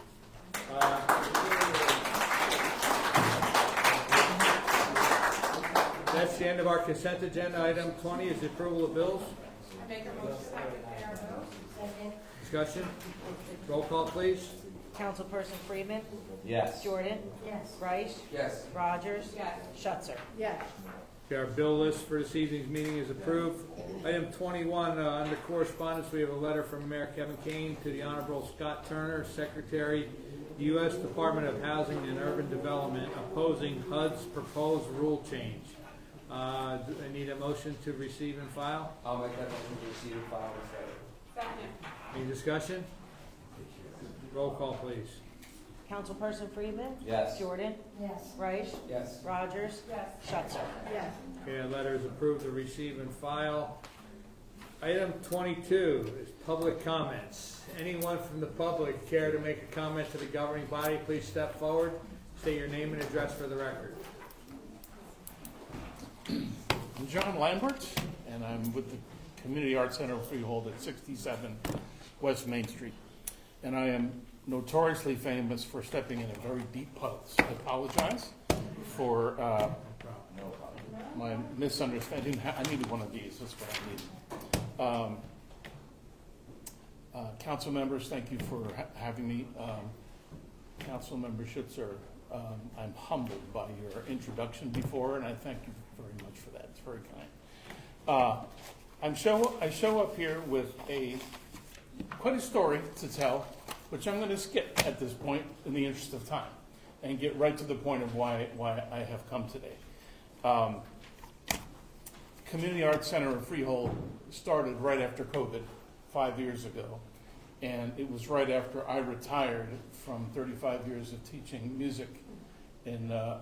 That's the end of our consent agenda. Item 20 is the approval of bills. I make a motion to pay our bills. Discussion. Roll call, please. Councilperson Freeman? Yes. Jordan? Yes. Reich? Yes. Rogers? Yes. Schutzer? Yes. Okay, our bill list for this evening's meeting is approved. Item 21, under correspondence, we have a letter from Mayor Kevin Kane to the Honorable Scott Turner, Secretary, U.S. Department of Housing and Urban Development, opposing HUD's proposed rule change. I need a motion to receive and file. I'll make that motion to receive and file with Second. Any discussion? Roll call, please. Councilperson Freeman? Yes. Jordan? Yes. Reich? Yes. Rogers? Yes. Schutzer? Yes. Okay, that letter is approved to receive and file. Item 22 is public comments. Anyone from the public care to make a comment to the governing body, please step forward. State your name and address for the record. I'm John Lambert, and I'm with the Community Arts Center Freehold at 67 West Main Street. And I am notoriously famous for stepping in a very deep puddles. I apologize for my misunderstanding. I needed one of these. That's what I needed. Council members, thank you for having me. Council member Schutzer, I'm humbled by your introduction before, and I thank you very much for that. It's very kind. I show up here with quite a story to tell, which I'm going to skip at this point in the interest of time, and get right to the point of why I have come today. Community Arts Center of Freehold started right after COVID 5 years ago, and it was right after I retired from 35 years of teaching music in a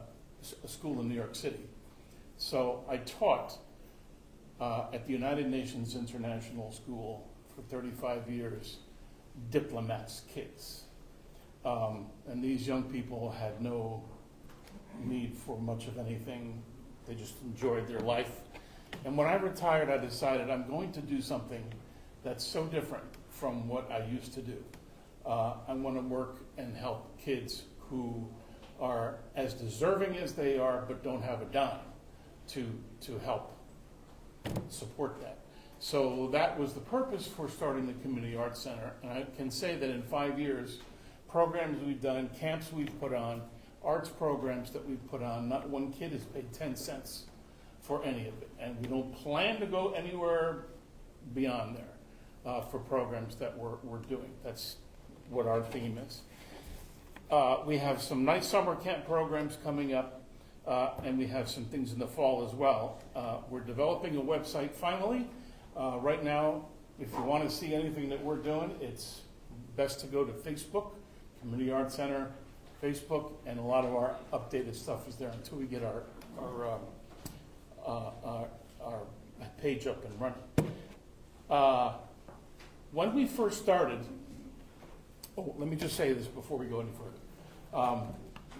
school in New York City. So I taught at the United Nations International School for 35 years, diplomats' kids. And these young people had no need for much of anything. They just enjoyed their life. And when I retired, I decided I'm going to do something that's so different from what I used to do. I want to work and help kids who are as deserving as they are, but don't have a dime to help support that. So that was the purpose for starting the Community Arts Center. And I can say that in 5 years, programs we've done, camps we've put on, arts programs that we've put on, not one kid has paid 10 cents for any of it. And we don't plan to go anywhere beyond there for programs that we're doing. That's what our theme is. We have some nice summer camp programs coming up, and we have some things in the fall as well. We're developing a website finally. Right now, if you want to see anything that we're doing, it's best to go to Facebook, Community Arts Center, Facebook, and a lot of our updated stuff is there until we get our page up and running. When we first started, let me just say this before we go any further.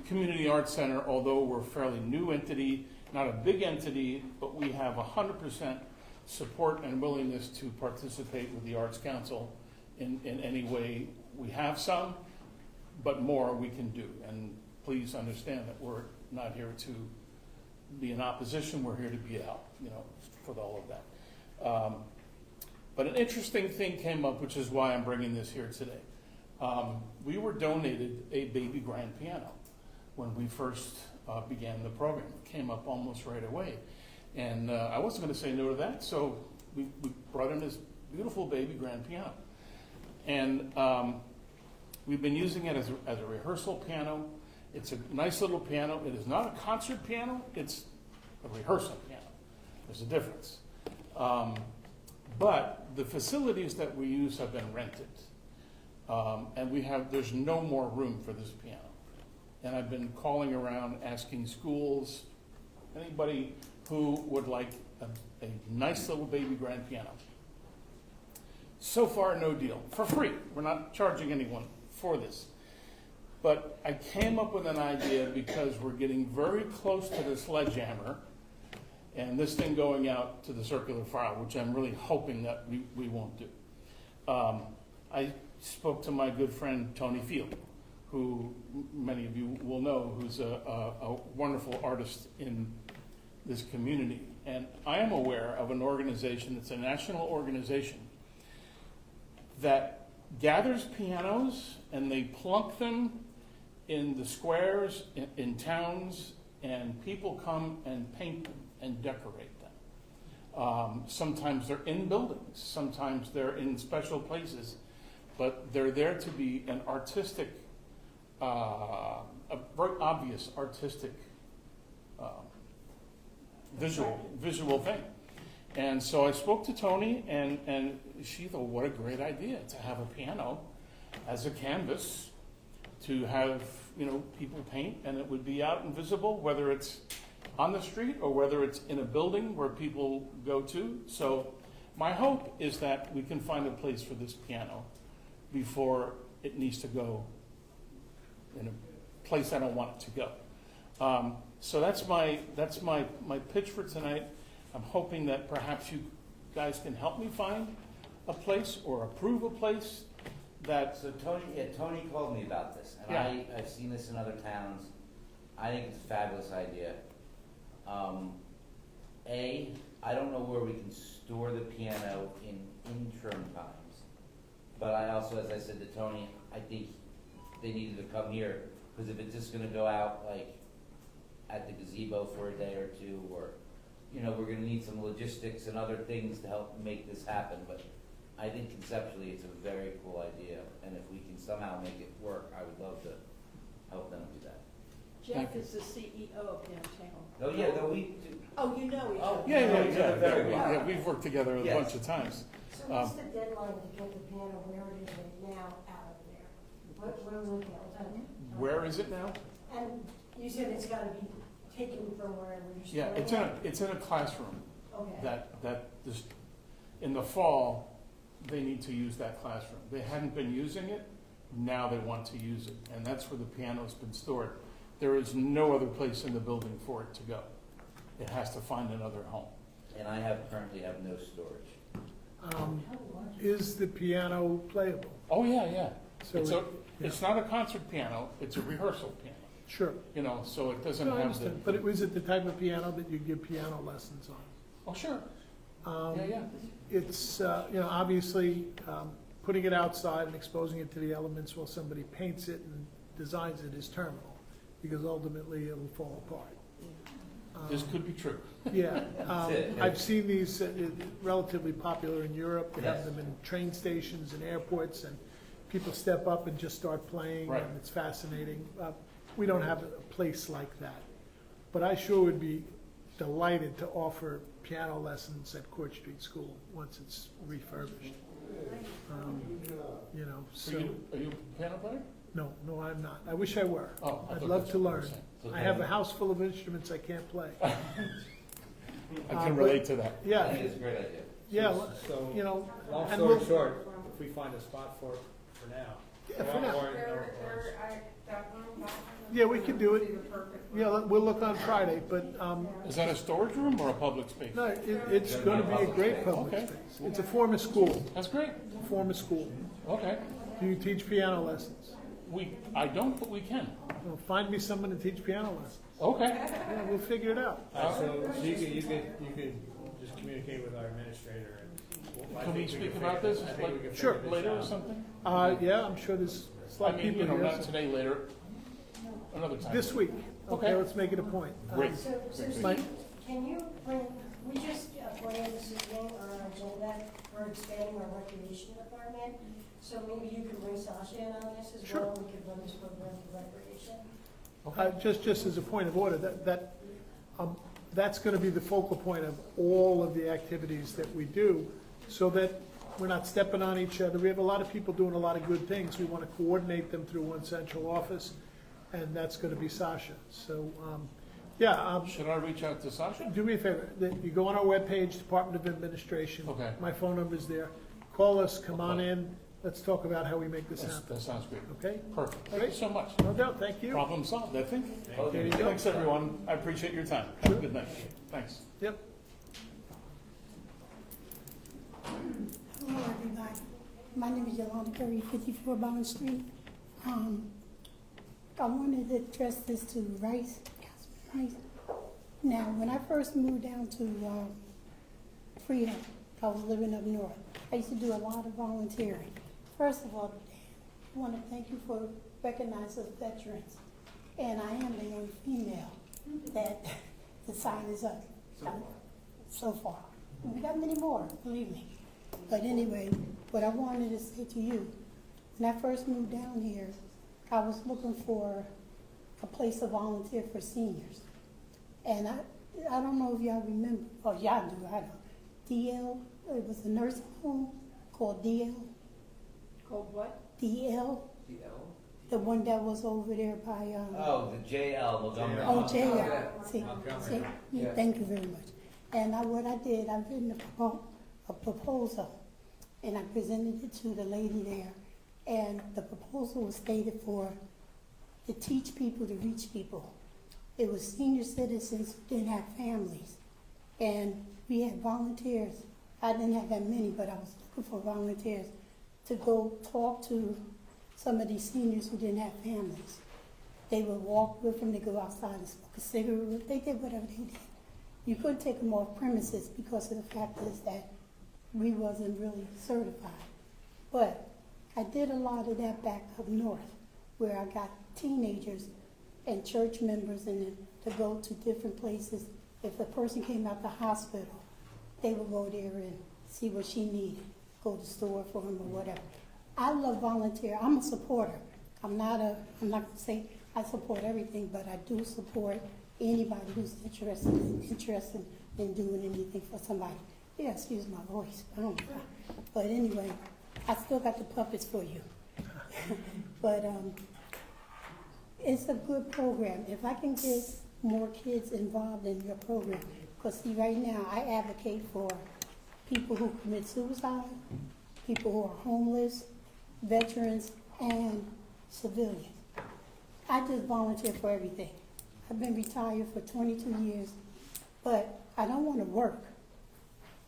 Community Arts Center, although we're a fairly new entity, not a big entity, but we have 100% support and willingness to participate with the Arts Council in any way. We have some, but more we can do. And please understand that we're not here to be in opposition, we're here to be out, for all of that. But an interesting thing came up, which is why I'm bringing this here today. We were donated a baby grand piano when we first began the program. It came up almost right away. And I wasn't going to say no to that, so we brought in this beautiful baby grand piano. And we've been using it as a rehearsal piano. It's a nice little piano. It is not a concert piano, it's a rehearsal piano. There's a difference. But the facilities that we use have been rented. And there's no more room for this piano. And I've been calling around asking schools, anybody who would like a nice little baby grand piano. So far, no deal. For free. We're not charging anyone for this. But I came up with an idea because we're getting very close to the sledgehammer and this thing going out to the circular file, which I'm really hoping that we won't do. I spoke to my good friend Tony Field, who many of you will know, who's a wonderful artist in this community. And I am aware of an organization, it's a national organization, that gathers pianos and they plunk them in the squares in towns, and people come and paint them and decorate them. Sometimes they're in buildings, sometimes they're in special places, but they're there to be an artistic, a very obvious artistic visual thing. And so I spoke to Tony, and she thought, what a great idea to have a piano as a canvas to have people paint, and it would be out and visible, whether it's on the street or whether it's in a building where people go to. So my hope is that we can find a place for this piano before it needs to go in a place I don't want it to go. So that's my pitch for tonight. I'm hoping that perhaps you guys can help me find a place or approve a place that. So Tony called me about this, and Yeah. I've seen this in other towns. I think it's a fabulous idea. I don't know where we can store the piano in interim times, But I also, as I said to Tony, I think they needed to come here, because if it's just gonna go out like at the gazebo for a day or two, or, you know, we're gonna need some logistics and other things to help make this happen, but I think conceptually it's a very cool idea, and if we can somehow make it work, I would love to help them do that. Jeff is the CEO of downtown. Oh, yeah, no, we do. Oh, you know each other. Yeah, we've worked together a Yes. bunch of times. So what's the deadline to get the piano where it is right now out of there? What are we looking at? Where is it now? And you said it's gotta be taken from wherever you're Yeah, storing it's in a classroom. Okay. That this, in the fall, they need to use that classroom. They hadn't been using it, now they want to use it, and that's where the piano's been stored. There is no other place in the building for it to go. It has to find another home. And I currently have no storage. Is the piano playable? Oh, yeah. So It's not a concert piano, it's a rehearsal piano. Sure. You know, so it doesn't No, I have the. understand. But was it the type of piano that you give piano lessons on? Oh, sure. Yeah. It's, obviously, putting it outside and exposing it to the elements while somebody paints it and designs it is terminal, because ultimately it'll fall apart. This could be true. Yeah, That's it. I've seen these relatively popular in Europe. They have Yes. them in train stations and airports, and people step up and just start playing, Right. and it's fascinating. We don't have a place like that, but I sure would be delighted to offer piano lessons at Court Street School once it's refurbished. So. Are you a piano player? No, I'm not. I wish I were. Oh, I I'd thought love that's to what you were learn. saying. I have a house full of instruments I can't play. I can but- relate to that. I Yeah, think it's a great idea. yeah, So, and long story we'll- short, if we find a spot for now. Yeah, for now. That Yeah, we can do it. would be the perfect Yeah, we'll look on Friday, but, Is that a storage room or a public space? no, it's gonna be a great public Okay. space. It's a former school, That's great. school. Okay. Do you teach piano lessons? I don't, but we can. Well, find me someone to teach piano lessons. Okay. Yeah, we'll figure it out. So you could just communicate with our administrator and. I Can we think speak can about figure- this I think we like can Sure. figure this later or out. something? Yeah, I'm sure there's a lot I of mean, people here. not so- today, later, another time. This week. Okay, Okay. let's make it a point. Great. So My- Steve, can you bring, we just planned this evening on our agenda, we're expanding our recreation department, so maybe you can bring Sasha in on this as Sure. well, we could run this program for recreation. Just as a point of order, that's gonna be the focal point of all of the activities that we do, so that we're not stepping on each other. We have a lot of people doing a lot of good things. We wanna coordinate them through one central office, and that's gonna be Sasha. So, Should I reach out to Sasha? do me a favor, you go on our webpage, Department of Administration. Okay. My phone number's there. Call us, come on in, let's talk about how we make this happen, That sounds great. okay? Perfect. Thank you so much. No doubt, thank you. Problem solved, I think. There you go. Thanks, everyone. I appreciate your time. Have a good night. Thanks. Yep. Hello, everybody. My name is Yolanda Curry, 54 Bond Street. I wanted to address this to Rice, Councilman Rice. Now, when I first moved down to Freedom, I was living up north. I used to do a lot of volunteering. First of all, I want to thank you for recognizing us veterans. And I am the only female that the sign is up. So far. We got many more, believe me. But anyway, what I wanted to say to you, when I first moved down here, I was looking for a place to volunteer for seniors. And I don't know if y'all remember, oh, y'all do, I don't. DL, it was a nursing home called DL. Called what? DL, the one that was over there by, Oh, the JL Montgomery. Oh, JL. See, Montgomery. yeah, thank you very much. And what I did, I've written a proposal, and I presented it to the lady there. And the proposal was stated to teach people to reach people. It was senior citizens who didn't have families. And we had volunteers. I didn't have that many, but I was looking for volunteers to go talk to some of these seniors who didn't have families. They would walk with them, they go outside and smoke a cigarette, they did whatever they did. You couldn't take them off premises because of the fact is that we wasn't really certified. But I did a lot of that back up north, where I got teenagers and church members and then to go to different places. If a person came out the hospital, they would go there and see what she needed, go to the store for them or whatever. I love volunteer. I'm a supporter. I'm not gonna say I support everything, but I do support anybody who's interested in doing anything for somebody. Yeah, excuse my voice. I don't know. But anyway, I still got the puppets for you. But it's a good program. If I can get more kids involved in your program, because see, right now I advocate for people who commit suicide, people who are homeless, veterans, and civilians. I just volunteer for everything. I've been retired for 22 years, but I don't want to work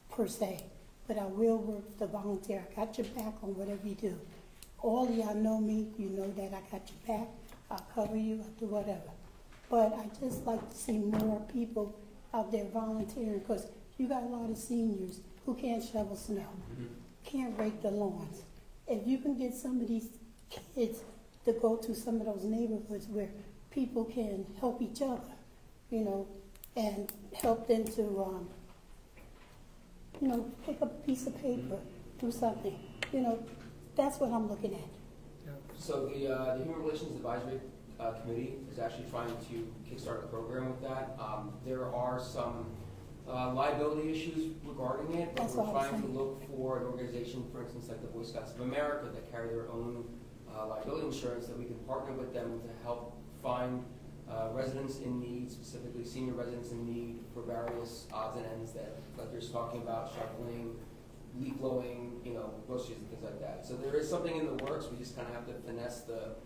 per se, but I will work to volunteer. I got your back on whatever you do. All of y'all know me, you know that I got your back. I'll cover you, I'll do whatever. But I just like to see more people out there volunteering, because you got a lot of seniors who can't shovel snow, can't rake the lawns. If you can get some of these kids to go to some of those neighborhoods where people can help each other, you know, and help them to, you know, pick up a piece of paper, do something. You know, that's what I'm looking at. So the Human Relations Advisory Committee is actually trying to kickstart a program with that. There are some liability issues regarding it, but we're trying to look for an organization, for instance, like the Boy Scouts of America, that carry their own liability insurance, that we can partner with them to help find residents in need, specifically senior residents in need, for various odds and ends that, like you're talking about, shoveling, leaf blowing, you know, groceries and things like that. So there is something in the works. We just kind of have to finesse the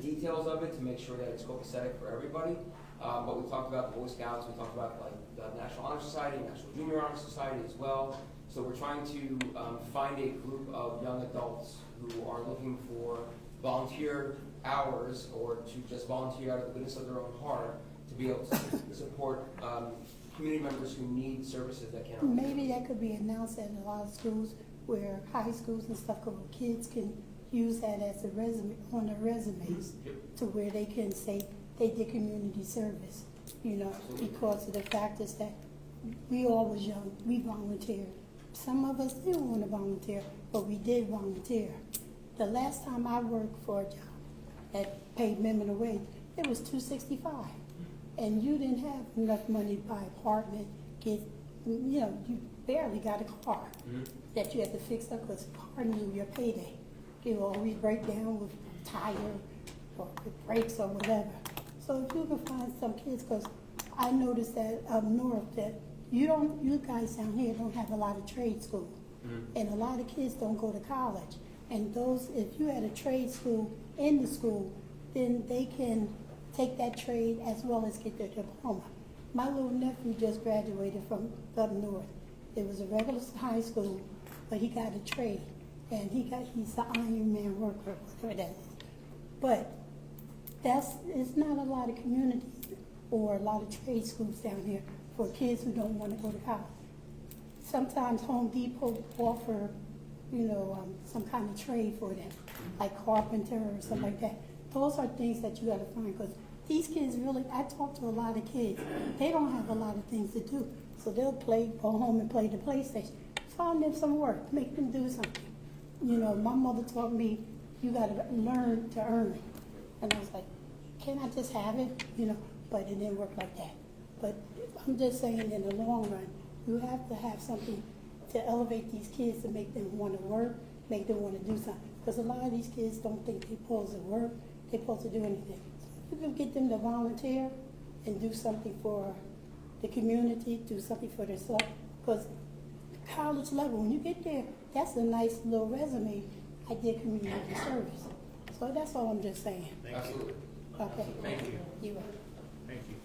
details of it to make sure that it's copacetic for everybody. But we talked about the Boy Scouts. We talked about like the National Honor Society, National Junior Honor Society as well. So we're trying to find a group of young adults who are looking for volunteer hours, or to just volunteer out of the goodness of their own heart, to be able to support community members who need services that can't. Maybe that could be announced at a lot of schools, where high schools and stuff, where kids can use that as a resume, on their resumes, to where they can say they did community service, you know, because of the fact is that we all was young, we volunteered. Some of us didn't want to volunteer, but we did volunteer. The last time I worked for a job that paid minimum wage, it was $2.65. And you didn't have enough money to buy an apartment, you know, you barely got a car that you had to fix up, because the car knew your payday. It would always break down with tire or with brakes or whatever. So if you can find some kids, because I noticed that up north that you guys down here don't have a lot of trade school. And a lot of kids don't go to college. And those, if you had a trade school in the school, then they can take that trade as well as get their diploma. My little nephew just graduated from up north. It was a regular high school, but he got a trade. And he's the Iron Man worker, whatever that is. But it's not a lot of communities or a lot of trade schools down here for kids who don't want to go to college. Sometimes Home Depot offer, you know, some kind of trade for them, like carpenter or something like that. Those are things that you got to find, because these kids really, I talk to a lot of kids, they don't have a lot of things to do. So they'll go home and play the PlayStation. Find them some work, make them do something. You know, my mother taught me, you got to learn to earn. And I was like, can't I just have it? You know, but it didn't work like that. But I'm just saying, in the long run, you have to have something to elevate these kids, to make them want to work, make them want to do something. Because a lot of these kids don't think they're supposed to work, they're supposed to do anything. So you can get them to volunteer and do something for the community, do something for themselves. Because college level, when you get there, that's a nice little resume. I did community service. So that's all I'm just saying. Thank you. Okay. Thank you. You're welcome. Thank you.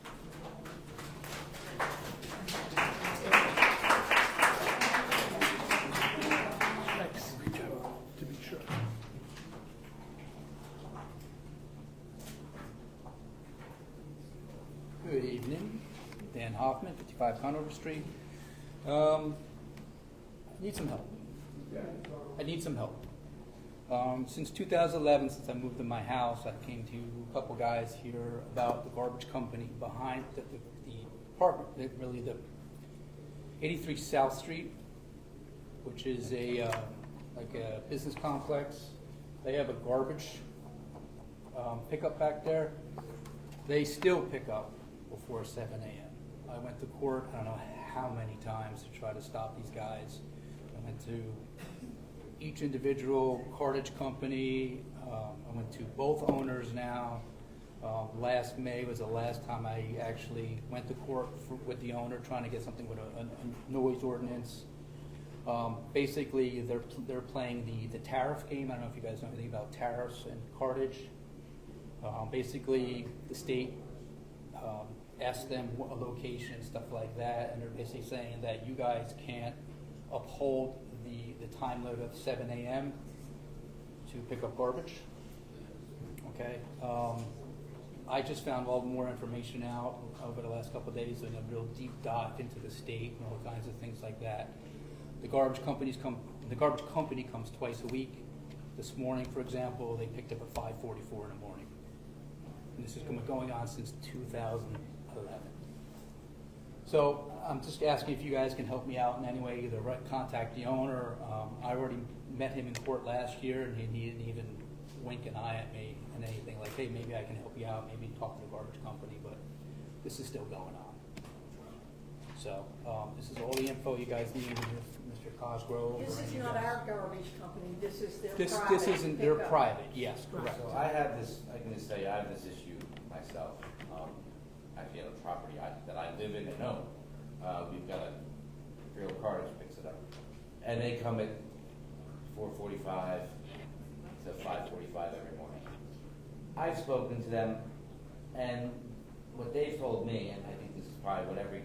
To be sure. Good evening, Dan Hoffman, 55 Conover Street. I need some help. Since 2011, since I moved to my house, I came to a couple guys here about the garbage company behind the apartment, really the 83 South Street, which is like a business complex. They have a garbage pickup back there. They still pick up before 7 a.m. I went to court, I don't know how many times to try to stop these guys. I went to each individual cartage company. I went to both owners now. Last May was the last time I actually went to court with the owner trying to get something with a noise ordinance. Basically, they're playing the tariff game. I don't know if you guys know anything about tariffs and cartage. Basically, the state asked them a location and stuff like that, and they're basically saying that you guys can't uphold the time limit of 7 a.m. to pick up garbage. Okay. I just found all more information out over the last couple of days and a real deep dive into the state and all kinds of things like that. The garbage company comes twice a week. This morning, for example, they picked up at 5:44 in the morning. And this has been going on since 2011. So I'm just asking if you guys can help me out in any way, either contact the owner. I already met him in court last year, and he didn't even wink an eye at me and anything like, hey, maybe I can help you out, maybe talk to the garbage company, but this is still going on. So this is all the info you guys need, Mr. Cosgrove. This is not our garbage company, this is their This private. isn't, they're private, yes, correct. So I have this, I can just tell you, I have this issue myself. Actually, on a property that I live in and own. We've got a real car that picks it up. And they come at 4:45 to 5:45 every morning. I've spoken to them, and what they've told me, and I think this is probably what every